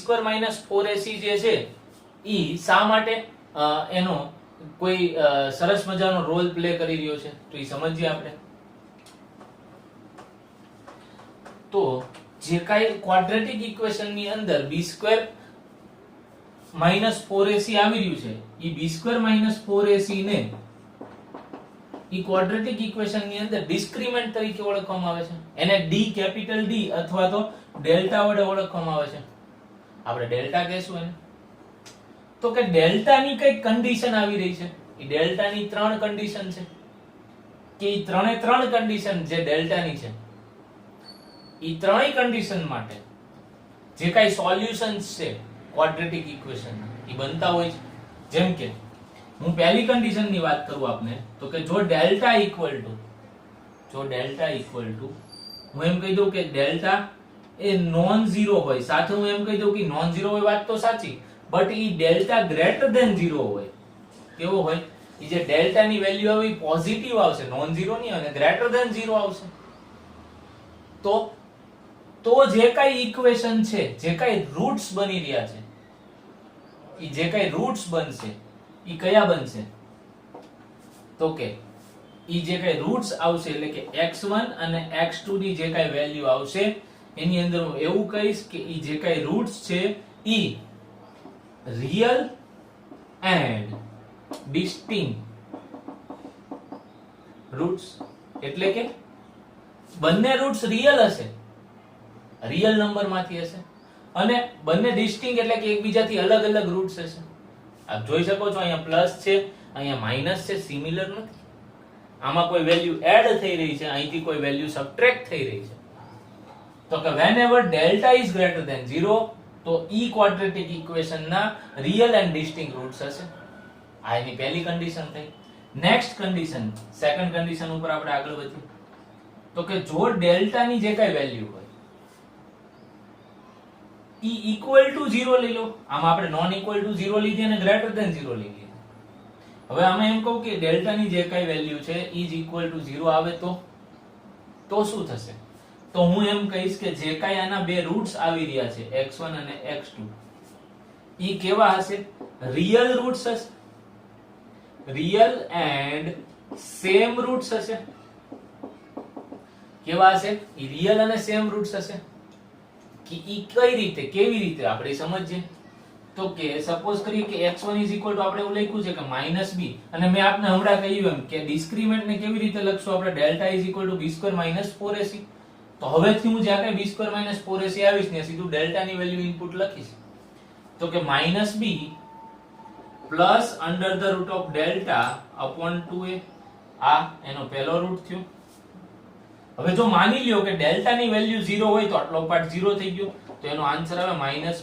4ac જે છે ઈ શા માટે એનો કોઈ સરસ મજાનો રોલ પ્લે કરી રહ્યો છે. તો એ સમજીએ આપણે. તો જે કાઈ ક્વોડ્રેટિક ઇક્વેશન ની અંદર b² - 4ac આવી રહ્યું છે, ઈ b² - 4ac ને ઈ ક્વોડ્રેટિક ઇક્વેશન ની અંદર ડિસ્ક્રિમેન્ટ તરીકે ઓળખવામાં આવે છે. એને d કેપિટલ D અથવા તો ડેલ્ટા વડે ઓળખવામાં આવે છે. આપણે ડેલ્ટા કહેશું એને. તો કે ડેલ્ટા ની કઈ કન્ડિશન આવી રહી છે. ઈ ડેલ્ટા ની ત્રણ કન્ડિશન છે કે ઈ ત્રણે ત્રણ કન્ડિશન જે ડેલ્ટા ની છે ઈ ત્રણેય કન્ડિશન માટે જે કાઈ સોલ્યુશન્સ છે ક્વોડ્રેટિક ઇક્વેશન ઈ બનતા હોય છે. જેમ કે હું પહેલી કન્ડિશન ની વાત કરું આપને, તો કે જો ડેલ્ટા ઇક્વલ ટુ હું એમ કહી દઉં કે ડેલ્ટા એ નોન ઝીરો હોય, સાથે હું એમ કહી દઉં કે નોન ઝીરો હોય, વાત તો સાચી, બટ ઈ ડેલ્ટા ગ્રેટર ધેન ઝીરો હોય. કેવો હોય? ઈ જે ડેલ્ટા ની વેલ્યુ આવે ઈ પોઝિટિવ આવશે, નોન ઝીરો ની, અને ગ્રેટર ધેન ઝીરો આવશે. તો જે કાઈ ઇક્વેશન છે, જે કાઈ રૂટ્સ બની રહ્યા છે, ઈ જે કાઈ રૂટ્સ બનશે ઈ કયા બનશે? તો કે ઈ જે કાઈ રૂટ્સ આવશે એટલે કે x1 અને x2 ની જે કાઈ વેલ્યુ આવશે એની અંદર હું એવું કહીશ કે ઈ જે કાઈ રૂટ્સ છે ઈ રિયલ એન્ડ ડિસ્ટિંક્ટ રૂટ્સ. એટલે કે બંને રૂટ્સ રિયલ હશે, રિયલ નંબર માંથી હશે, અને બંને ડિસ્ટિંક્ટ એટલે કે એકબીજાથી અલગ અલગ રૂટ્સ હશે. આપ જોઈ શકો છો અહીંયા પ્લસ છે, અહીંયા માઈનસ છે, સિમિલર નથી. આમાં કોઈ વેલ્યુ એડ થઈ રહી છે, અહીંથી કોઈ વેલ્યુ સબટ્રેક્ટ થઈ રહી છે. તો કે whenever delta is greater than 0 તો ઈ ક્વોડ્રેટિક ઇક્વેશન ના રિયલ એન્ડ ડિસ્ટિંક્ટ રૂટ્સ હશે. આ એની પહેલી કન્ડિશન થઈ. નેક્સ્ટ કન્ડિશન, સેકન્ડ કન્ડિશન ઉપર આપણે આગળ વધીએ. તો કે જો ડેલ્ટા ની જે કઈ વેલ્યુ હોય ઈ ઇક્વલ ટુ 0 લઈ લો. આમાં આપણે નોન ઇક્વલ ટુ 0 લીધી અને ગ્રેટર ધેન 0 લીધી. હવે આમાં એમ કહું કે ડેલ્ટા ની જે કઈ વેલ્યુ છે ઇઝ ઇક્વલ ટુ 0 આવે તો શું થશે? તો હું એમ કહીશ કે જે કઈ આના બે રૂટ્સ આવી રહ્યા છે x1 અને x2 ઈ કેવા હશે? રિયલ રૂટ્સ હશે. રિયલ એન્ડ સેમ રૂટ્સ હશે. કેવા હશે? ઈ રિયલ અને સેમ રૂટ્સ હશે. કે ઈ કઈ રીતે, કેવી રીતે આપણે સમજીએ. તો કે સપોઝ કરીએ કે x1 આપણે એવું લખ્યું છે કે -b, અને મેં આપને હમણાં કહ્યું એમ કે ડિસ્ક્રિમિનન્ટ ને કેવી રીતે લખશું આપણે? Delta b² - 4ac. તો હવેથી હું જ્યાં કઈ b² - 4ac આવીશ ને સીધું ડેલ્ટા ની વેલ્યુ ઇનપુટ લખીશ. તો કે -b plus under the root of delta upon 2a. આ એનો પહેલો રૂટ થયો. હવે જો માની લ્યો કે ડેલ્ટા ની વેલ્યુ 0 હોય તો આટલો પાર્ટ 0 થઈ ગયો, તો એનો આન્સર આવે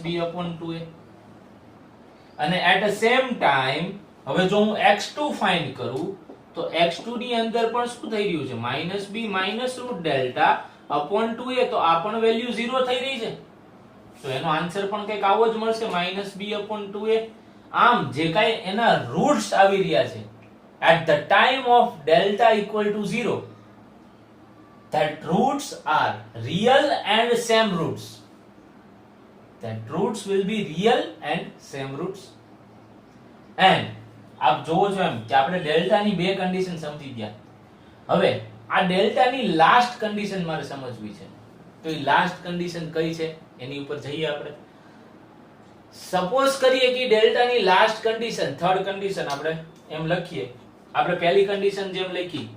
-b/2a. અને એટ અ સેમ ટાઈમ હવે જો હું x2 ફાઇન્ડ કરું તો x2 ની અંદર પણ શું થઈ રહ્યું છે? -b minus route delta upon 2a. તો આ પણ વેલ્યુ 0 થઈ રહી છે, તો એનો આન્સર પણ કંઈક આવો જ મળશે -b/2a. આમ જે કાઈ એના રૂટ્સ આવી રહ્યા છે at the time of delta equal to 0, that roots are real and same roots. That roots will be real and same roots. And આપ જોવો છો એમ કે આપણે ડેલ્ટા ની બે કન્ડિશન સમજી ગયા. હવે આ ડેલ્ટા ની લાસ્ટ કન્ડિશન મારે સમજવી છે. તો એ લાસ્ટ કન્ડિશન કઈ છે એની ઉપર જઈએ આપણે. સપોઝ કરીએ કે ડેલ્ટા ની લાસ્ટ કન્ડિશન, થર્ડ કન્ડિશન આપણે એમ લખીએ. આપણે પહેલી કન્ડિશન જેમ લખી,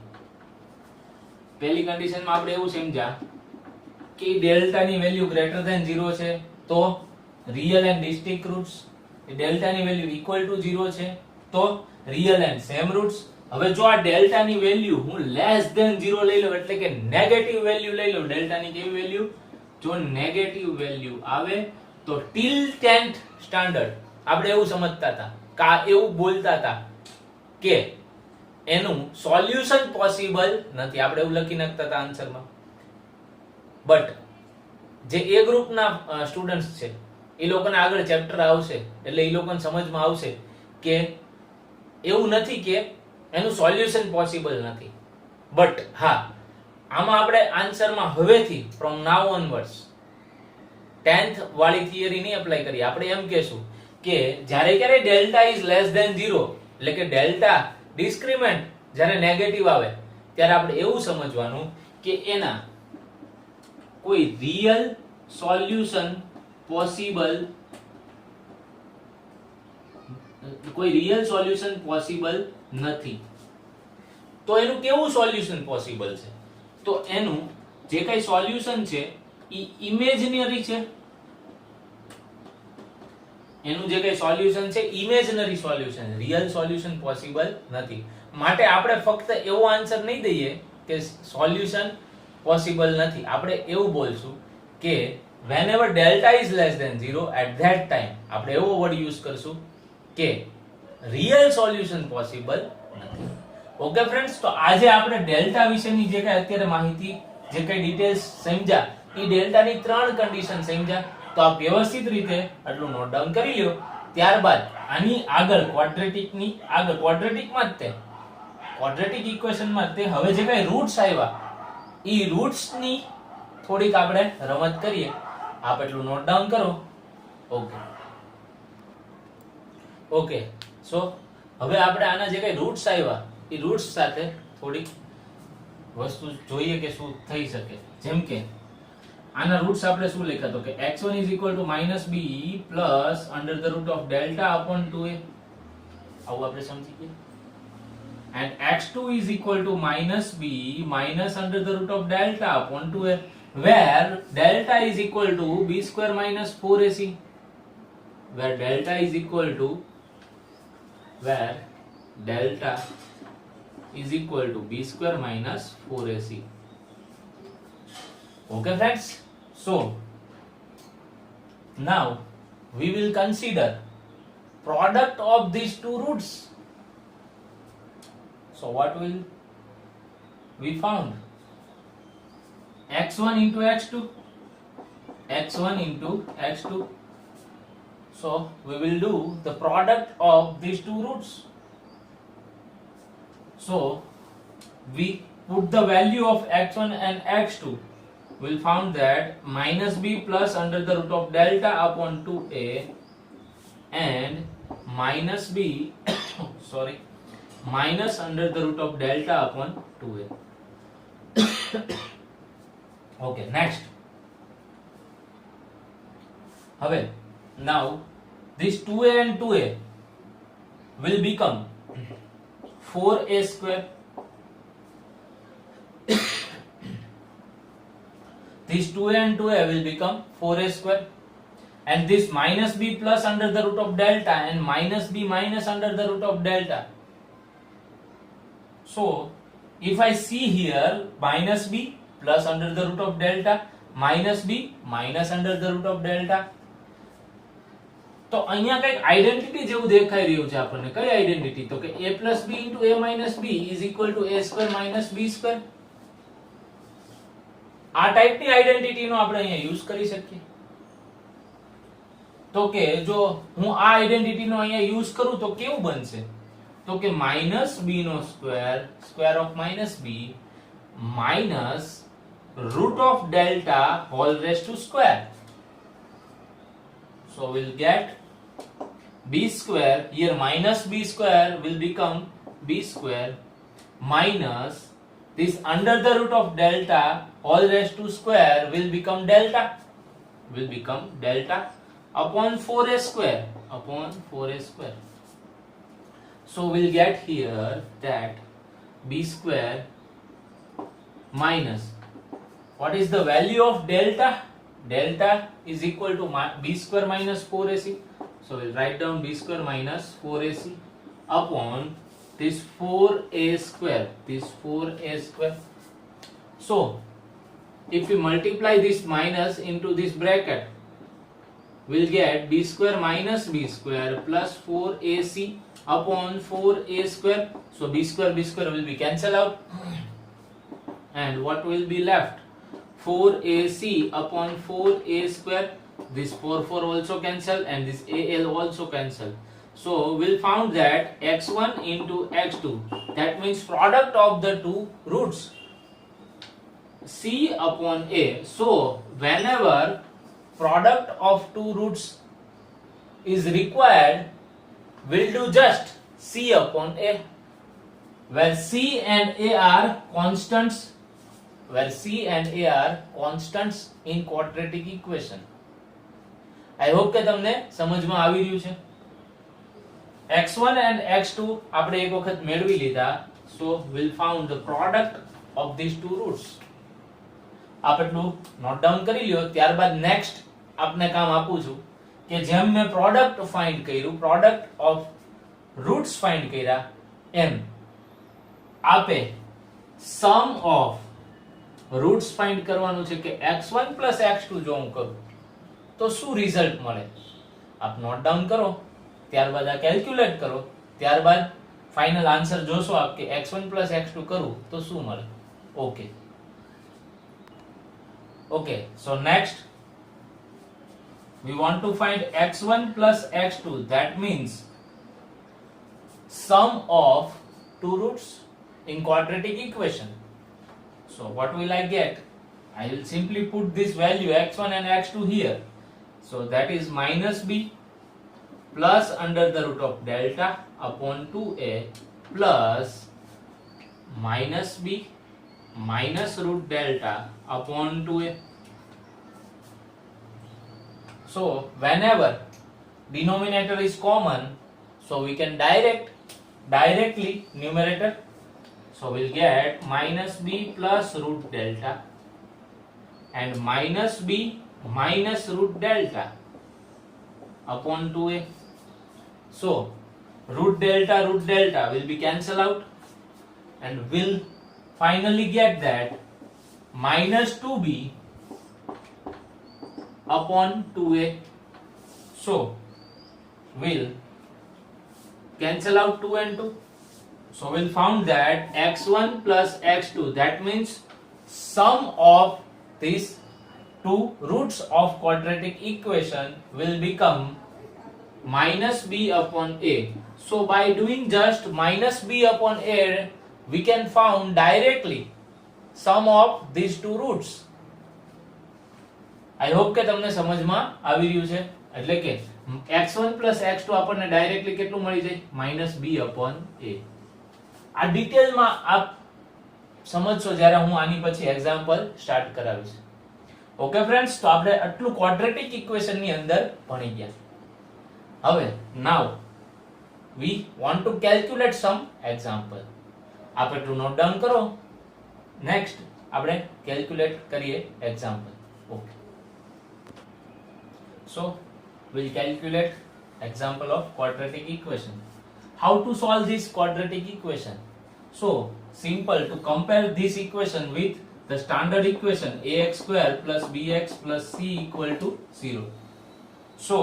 પહેલી કન્ડિશનમાં આપણે એવું સમજ્યા કે ડેલ્ટા ની વેલ્યુ ગ્રેટર ધેન 0 છે તો રિયલ એન્ડ ડિસ્ટિંક્ટ રૂટ્સ. ડેલ્ટા ની વેલ્યુ ઇક્વલ ટુ 0 છે તો રિયલ એન્ડ સેમ રૂટ્સ. હવે જો આ ડેલ્ટા ની વેલ્યુ હું લેસ ધેન 0 લઈ લઉં, એટલે કે નેગેટિવ વેલ્યુ લઈ લઉં, ડેલ્ટા ની કેવી વેલ્યુ? જો નેગેટિવ વેલ્યુ આવે તો ટિલ 10th સ્ટાન્ડર્ડ આપણે એવું સમજતા હતા, કા એવું બોલતા હતા કે એનું સોલ્યુશન પોસિબલ નથી. આપણે એવું લખી નાખતા હતા આન્સરમાં. બટ જે એ ગ્રુપના સ્ટુડન્ટ્સ છે એ લોકોને આગળ ચેપ્ટર આવશે એટલે એ લોકોને સમજમાં આવશે કે એવું નથી કે એનું સોલ્યુશન પોસિબલ નથી. બટ હા, આમાં આપણે આન્સરમાં હવેથી ફ્રોમ નાઉ ઓનવર્ડ્સ 10th વાળી થિયરી નહીં એપ્લાય કરીએ. આપણે એમ કહેશું કે જ્યારે ક્યારે ડેલ્ટા ઇઝ લેસ ધેન 0, એટલે કે ડેલ્ટા ડિસ્ક્રિમિનન્ટ જ્યારે નેગેટિવ આવે ત્યારે આપણે એવું સમજવાનું કે એના કોઈ રિયલ સોલ્યુશન પોસિબલ, કોઈ રિયલ સોલ્યુશન પોસિબલ નથી. તો એનું કેવું સોલ્યુશન પોસિબલ છે? તો એનું જે કઈ સોલ્યુશન છે ઈ ઇમેજનરી છે. એનું જે કઈ સોલ્યુશન છે imaginary solution, real solution possible નથી. માટે આપણે ફક્ત એવો આન્સર નહીં દઈએ કે સોલ્યુશન પોસિબલ નથી. આપણે એવું બોલશું કે whenever delta is less than 0, at that time આપણે એવો વર્ડ યુઝ કરશું કે રિયલ સોલ્યુશન પોસિબલ નથી. ઓકે ફ્રેન્ડ્સ, તો આજે આપણે ડેલ્ટા વિશેની જે કઈ અત્યારે માહિતી, જે કઈ ડિટેલ્સ સમજ્યા, એ ડેલ્ટાની 3 કન્ડિશન સમજ્યા. તો આપ વ્યવસ્થિત રીતે આટલું નોટ ડાઉન કરી લ્યો. ત્યારબાદ આની આગળ ક્વોડ્રેટિકની આગળ ક્વોડ્રેટિકમાં જ તે ક્વોડ્રેટિક ઇક્વેશનમાં તે હવે જે કઈ રૂટ્સ આવ્યા ઈ રૂટ્સની થોડીક આપણે રમત કરીએ. આપ એટલું નોટ ડાઉન કરો. ઓકે સો હવે આપણે આના જે કઈ રૂટ્સ આવ્યા ઈ રૂટ્સ સાથે થોડીક વસ્તુ જોઈએ કે શું થઈ શકે. જેમ કે આના રૂટ્સ આપણે શું લખ્યા તો કે x1 = -b plus under the root of delta upon 2a. આવું આપણે સમજી ગયા. and x2 is equal to -b minus under the root of delta upon 2a, where delta is equal to b² - 4ac, where delta is equal to b² - 4ac. Okay friends, so now we will consider product of these two roots. So what will we found? x1 into x2, x1 into x2. So we will do the product of these two roots. So we put the value of x1 and x2. We'll found that minus b plus under the root of delta upon 2a and minus b sorry, minus under the root of delta upon 2a. Okay, next. હવે now this 2a and 2a will become 4a square. This 2a and 2a will become 4a square, and this minus b plus under the root of delta and minus b minus under the root of delta. So if I see here minus b plus under the root of delta, minus b minus under the root of delta, તો અહીંયા કઈક identity જેવું દેખાઈ રહ્યું છે આપણને. કઈ identity? તો કે a plus b into a minus b is equal to a square minus b square. આ ટાઈપની આઈડેન્ટિટીનો આપણે અહીંયા યુઝ કરી શકીએ. તો કે જો હું આ આઈડેન્ટિટીનો અહીંયા યુઝ કરું તો કેવું બનશે? તો કે minus b નો square, square of minus b minus root of delta whole raised to square. So we'll get b square, here minus b square will become b square minus this under the root of delta whole raised to square will become delta, upon 4a square, So we'll get here that b square minus, what is the value of delta? Delta is equal to b square minus 4ac. So we'll write down b square minus 4ac upon this 4a square, So if we multiply this minus into this bracket, we'll get b square minus b square plus 4ac upon 4a square. So b square will be cancelled out, and what will be left? 4ac upon 4a square. This 4 also cancel, and this al also cancel. So we'll found that x1 into x2, that means product of the two roots, c upon a. So whenever product of two roots is required, we'll do just c upon a, where c and a are constants, in quadratic equation. I hope કે તમને સમજમાં આવી રહ્યું છે. x1 and x2 આપણે એક વખત મેળવી લીધા. So we'll found the product of these two roots. આપણે નોટ ડાઉન કરી લ્યો. ત્યારબાદ નેક્સ્ટ આપને કામ આપું છું કે જેમ મેં પ્રોડક્ટ ફાઇન્ડ કર્યું, પ્રોડક્ટ ઓફ રૂટ્સ ફાઇન્ડ કર્યા, એમ આપે સમ ઓફ રૂટ્સ ફાઇન્ડ કરવાનું છે કે x1 plus x2 જો હું કરું તો શું રિઝલ્ટ મળે. આપ નોટ ડાઉન કરો, ત્યારબાદ આ કેલ્ક્યુલેટ કરો, ત્યારબાદ ફાઇનલ આન્સર જોશો આપ કે x1 plus x2 કરું તો શું મળે. Okay, so next we want to find x1 plus x2, that means sum of two roots in quadratic equation. So what will I get? I will simply put this value x1 and x2 here. So that is minus b plus under the root of delta upon 2a plus minus b minus root delta upon 2a. So whenever denominator is common, so we can directly numerator. So we'll get minus b plus root delta and minus b minus root delta upon 2a. So root delta will be cancelled out, and we'll finally get that minus 2b upon 2a. So we'll cancel out 2 and 2. So we'll found that x1 plus x2, that means sum of these two roots of quadratic equation will become minus b upon a. So by doing just minus b upon a, we can found directly sum of these two roots. I hope કે તમને સમજમાં આવી રહ્યું છે. એટલે કે x1 plus x2 આપણને directly કેટલું મળી જાય -b upon a. આ ડિટેલમાં આપ સમજશો જ્યારે હું આની પછી એક્ઝામ્પલ સ્ટાર્ટ કરાવીશ. ઓકે ફ્રેન્ડ્સ, તો આપણે આટલું ક્વોડ્રેટિક ઇક્વેશન ની અંદર ભણી ગયા. હવે નાઉ we want to calculate some example. આપ એટલું નોટ ડાઉન કરો. નેક્સ્ટ આપણે કેલ્ક્યુલેટ કરીએ example. Okay, so we'll calculate example of quadratic equation. How to solve this quadratic equation? So simple, to compare this equation with the standard equation ax square plus bx plus c equal to 0. So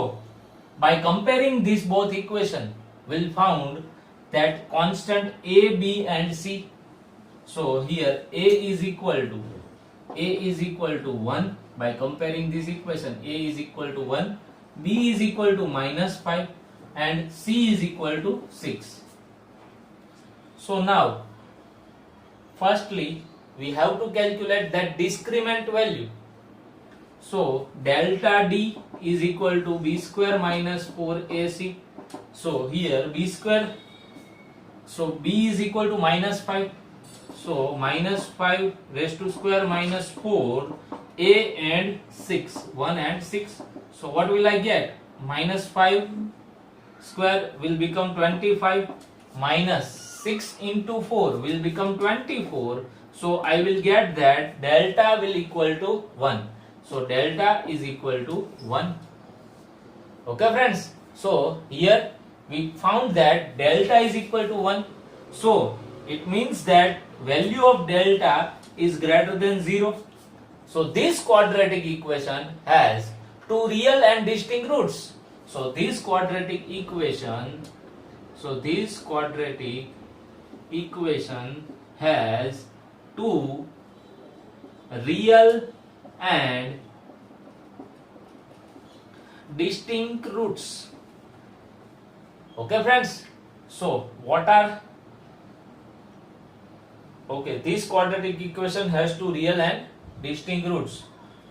by comparing these both equation, we'll found that constant a, b and c. So here a is equal to 1. By comparing this equation, a is equal to 1, b is equal to -5 and c is equal to 6. So now firstly we have to calculate that discrement value. So delta d is equal to b square minus 4ac. So here b square, so b is equal to -5, so -5 raised to square minus 4, a and 6, 1 and 6. So what will I get? -5 square will become 25, minus 6 into 4 will become 24. So I will get that delta will equal to 1. So delta is equal to 1. Okay friends, so here we found that delta is equal to 1. So it means that value of delta is greater than 0. So this quadratic equation has two real and distinct roots. So this quadratic equation has two real and distinct roots. Okay friends, so what are, okay, this quadratic equation has two real and distinct roots.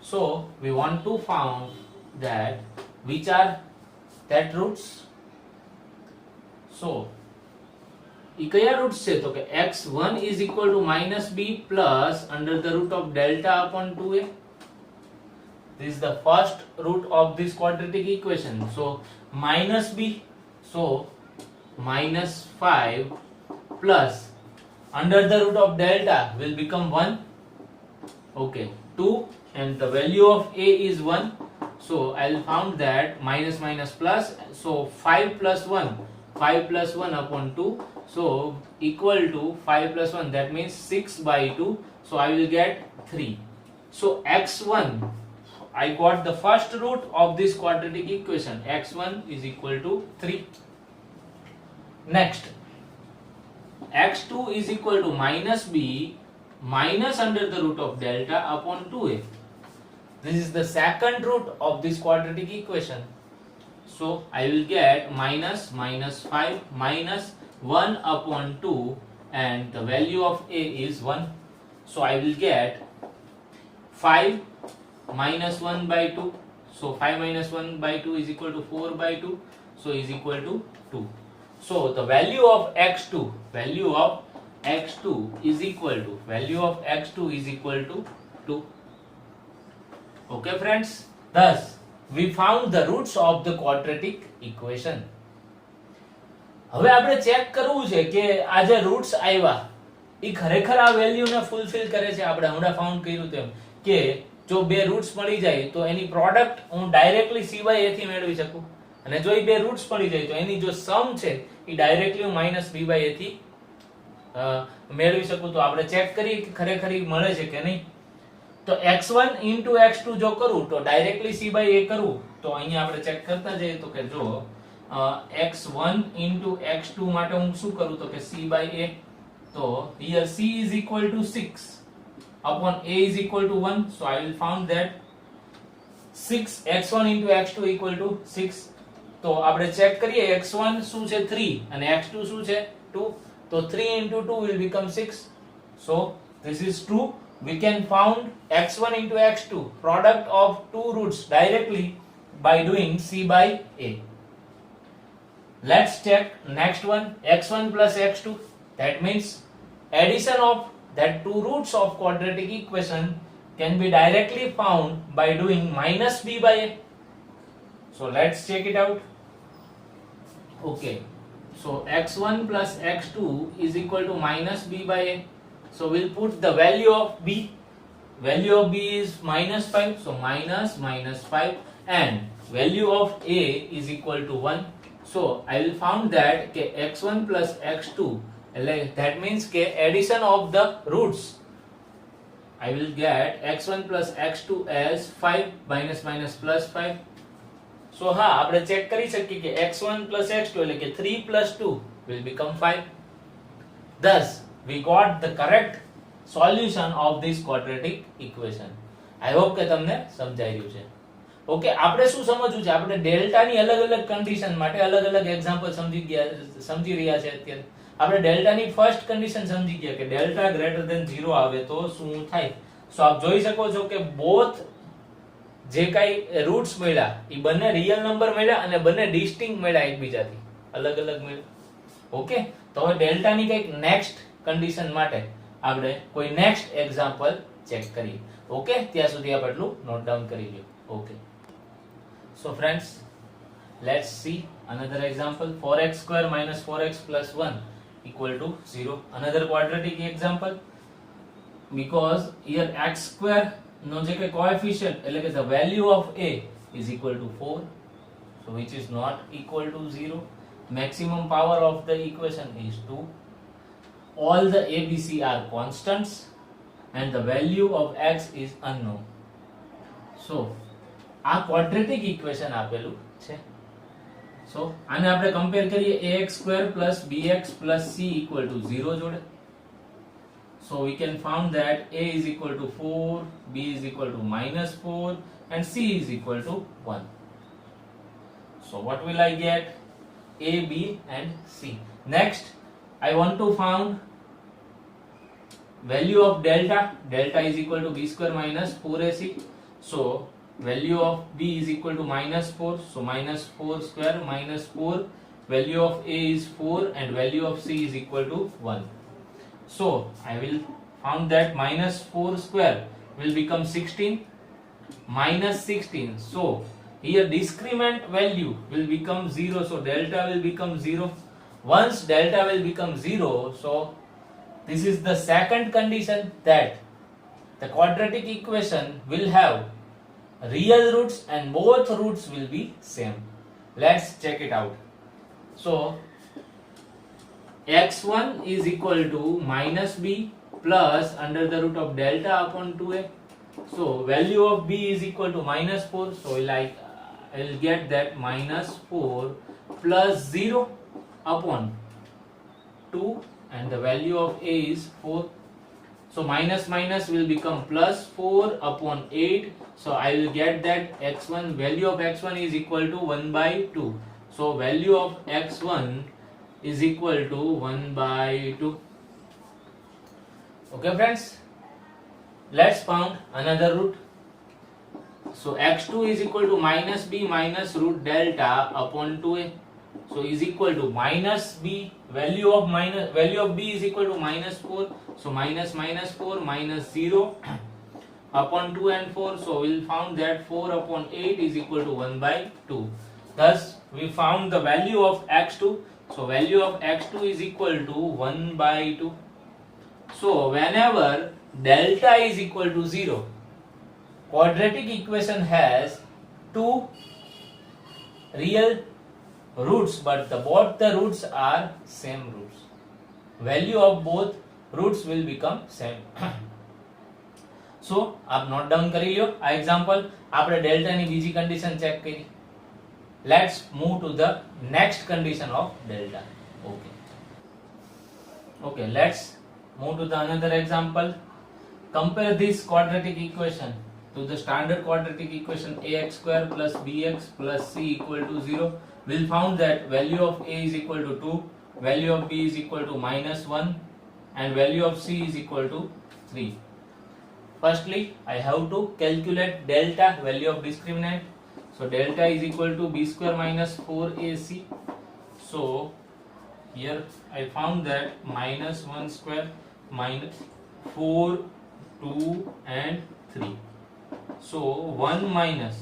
So we want to find that which are that roots. So એ કયા roots છે? તો કે x1 is equal to -b plus under the root of delta upon 2a. This is the first root of this quadratic equation. So -b, so -5 plus under the root of delta will become 1. Okay, 2, and the value of a is 1. So I'll found that minus minus plus, so 5 plus 1 upon 2, so equal to 5 plus 1, that means 6 by 2. So I will get 3. So x1, I got the first root of this quadratic equation. x1 is equal to 3. Next, x2 is equal to -b minus under the root of delta upon 2a. This is the second root of this quadratic equation. So I will get -5 minus 1 upon 2, and the value of a is 1. So I will get 5 minus 1 by 2. So 5 minus 1 by 2 is equal to 4 by 2. So is equal to 2. So the value of x2 is equal to 2. Okay friends, thus we found the roots of the quadratic equation. હવે આપણે check કરવું છે કે આ જે roots આવ્યા એ ખરેખર આ વેલ્યુને ફૂલફિલ કરે છે. આપણે હમણાં ફાઉન્ડ કર્યું તેમ કે જો બે રૂટ્સ મળી જાય તો એની પ્રોડક્ટ હું ડાયરેક્ટલી c by a થી મેળવી શકું, અને જો એ બે રૂટ્સ મળી જાય તો એની જો સમ છે એ ડાયરેક્ટલી હું -b by a થી મેળવી શકું. તો આપણે ચેક કરીએ કે ખરેખર એ મળે છે કે નહીં. તો x1 into x2 જો કરું તો ડાયરેક્ટલી c by a કરું તો અહીંયા આપણે ચેક કરતા જઈએ તો કે જો x1 into x2 માટે હું શું કરું તો કે c by a. તો here c is equal to 6 upon a is equal to 1. So I will found that 6 x1 into x2 equal to 6. તો આપણે ચેક કરીએ x1 શું છે 3 અને x2 શું છે 2. તો 3 into 2 will become 6. So this is true. We can found x1 into x2 product of two roots directly by doing c by a. Let's check next one, x1 plus x2. That means addition of that two roots of quadratic equation can be directly found by doing minus b by a. So let's check it out. Okay, so x1 plus x2 is equal to minus b by a. So we'll put the value of b. Value of b is minus 5. So minus 5 and value of a is equal to 1. So I will found that x1 plus x2, that means addition of the roots. I will get x1 plus x2 as 5 minus plus 5. So હા આપણે check કરી શકીએ કે x1 plus x2 એટલે કે 3 plus 2 will become 5. Thus we got the correct solution of this quadratic equation. I hope કે તમને સમજાઈ રહ્યું છે. ઓકે, આપણે શું સમજવું છે? આપણે ડેલ્ટાની અલગ અલગ કન્ડિશન માટે અલગ અલગ એક્ઝામ્પલ સમજી રહ્યા છે. અત્યારે આપણે ડેલ્ટાની ફર્સ્ટ કન્ડિશન સમજી ગયા કે ડેલ્ટા ગ્રેટર ધેન 0 આવે તો શું થાય. સો આપ જોઈ શકો છો કે બોથ જે કાઈ રૂટ્સ મળ્યા એ બંને રિયલ નંબર મળ્યા અને બંને ડિસ્ટિંક્ટ મળ્યા એકબીજાથી અલગ અલગ મળ્યા. ઓકે, તો હવે ડેલ્ટાની કઈક નેક્સ્ટ કન્ડિશન માટે આપણે કોઈ નેક્સ્ટ એક્ઝામ્પલ ચેક કરીએ. ઓકે, ત્યાં સુધી આપણે એટલું નોટ ડાઉન કરી લ્યો. Okay, so friends, let's see another example. 4x square minus 4x plus 1 equal to 0. Another quadratic example, because here x square નો જે કે coefficient એટલે કે the value of a is equal to 4, so which is not equal to 0. Maximum power of the equation is 2. All the abc are constants and the value of x is unknown. So આ quadratic equation આપેલું છે. So આને આપણે compare કરીએ ax square plus bx plus c equal to 0 જોડે. So we can found that a is equal to 4, b is equal to minus 4 and c is equal to 1. So what will I get? A, b and c. Next I want to found value of delta. Delta is equal to b square minus 4ac. So value of b is equal to minus 4. So minus 4 square minus 4. Value of a is 4 and value of c is equal to 1. So I will found that minus 4 square will become 16 minus 16. So here discrement value will become 0. So delta will become 0. Once delta will become 0, so this is the second condition that the quadratic equation will have real roots and both roots will be same. Let's check it out. So x1 is equal to minus b plus under the root of delta upon 2a. So value of b is equal to minus 4. So I will get that minus 4 plus 0 upon 2 and the value of a is 4. So minus minus will become plus 4 upon 8. So I will get that x1, value of x1 is equal to 1 by 2. So value of x1 is equal to 1 by 2. Okay friends, let's found another root. So x2 is equal to minus b minus root delta upon 2a. So is equal to minus b, value of b is equal to minus 4. So minus 4 minus 0 upon 2 and 4. So we'll found that 4 upon 8 is equal to 1 by 2. Thus we found the value of x2. So value of x2 is equal to 1 by 2. So whenever delta is equal to 0, quadratic equation has two real roots but both the roots are same roots. Value of both roots will become same. So आप note down કરી લ્યો આ example. આપણે delta ની બીજી condition check કરી. Let's move to the next condition of delta. Okay, let's move to the another example. compare this quadratic equation to the standard quadratic equation ax square plus bx plus c equal to 0. We'll found that value of a is equal to 2, value of b is equal to minus 1 and value of c is equal to 3. Firstly, I have to calculate delta, value of discriminant. So delta is equal to b square minus 4ac. So here I found that minus 1 square minus 4, 2 and 3. So 1 minus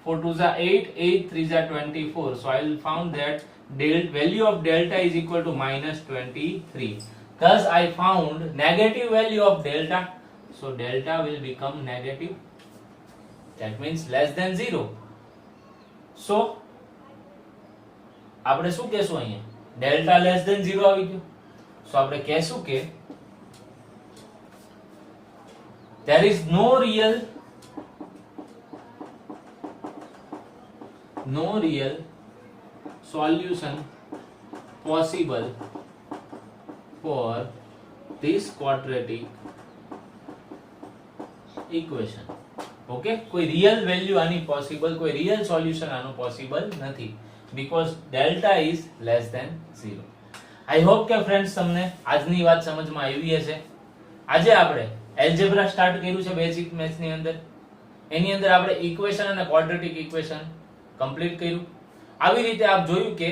4 2s are 8, 8 3s are 24. So I will found that value of delta is equal to minus 23. Thus I found negative value of delta. So delta will become negative. That means less than 0. So આપણે શું કહેશું અહીંયા delta less than 0 આવી ગયું. So આપણે કહેશું કે there is no real solution possible for this quadratic equation. Okay, કોઈ real value આની possible, કોઈ real solution આનું possible નથી because delta is less than 0. I hope કે friends તમને આજની વાત સમજમાં આવી હશે. આજે આપણે algebra સ્ટાર્ટ કર્યું છે બેઝિક મેથ્સ ની અંદર. એની અંદર આપણે ઇક્વેશન અને ક્વાડ્રેટિક ઇક્વેશન કમ્પ્લીટ કર્યું. આવી રીતે આપ જોયું કે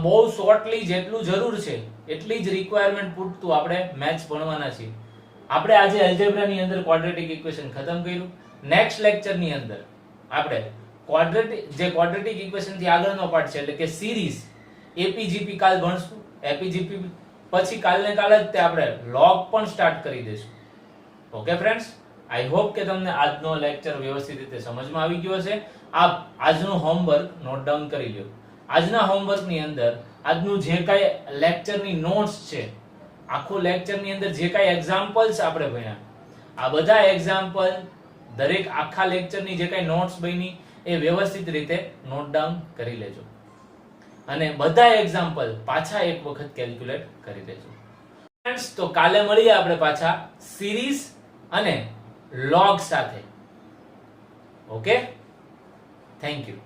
બહુ શોર્ટલી જેટલું જરૂર છે એટલી જ રિક્વાયરમેન્ટ પૂરતું આપણે મેથ્સ ભણવાના છીએ. આપણે આજે એલ્જેબ્રા ની અંદર ક્વાડ્રેટિક ઇક્વેશન ખતમ કર્યું. નેક્સ્ટ લેક્ચર ની અંદર આપણે ક્વાડ્રેટિક ઇક્વેશન થી આગળનો પાર્ટ છે એટલે કે સિરીઝ એપીજીપી કાલ ભણશું. એપીજીપી પછી કાલને કાલ જ તે આપણે લોગ પણ સ્ટાર્ટ કરી દઈશું. ઓકે ફ્રેન્ડ્સ, આઈ હોપ કે તમને આજનો લેક્ચર વ્યવસ્થિત રીતે સમજમાં આવી ગયો હશે. આપ આજનું હોમવર્ક નોટ ડાઉન કરી લો. આજના હોમવર્ક ની અંદર આજનું જે કાંઈ લેક્ચરની નોટ્સ છે, આખો લેક્ચર ની અંદર જે કાંઈ એક્ઝામ્પલ્સ આપણે ભણ્યા, આ બધા એક્ઝામ્પલ દરેક આખા લેક્ચર ની જે કાંઈ નોટ્સ બની એ વ્યવસ્થિત રીતે નોટ ડાઉન કરી લેજો અને બધા એક્ઝામ્પલ પાછા એક વખત કેલ્ક્યુલેટ કરી લેજો. ફ્રેન્ડ્સ, તો કાલે મળીએ આપણે પાછા સિરીઝ અને લોગ સાથે. Okay, thank you.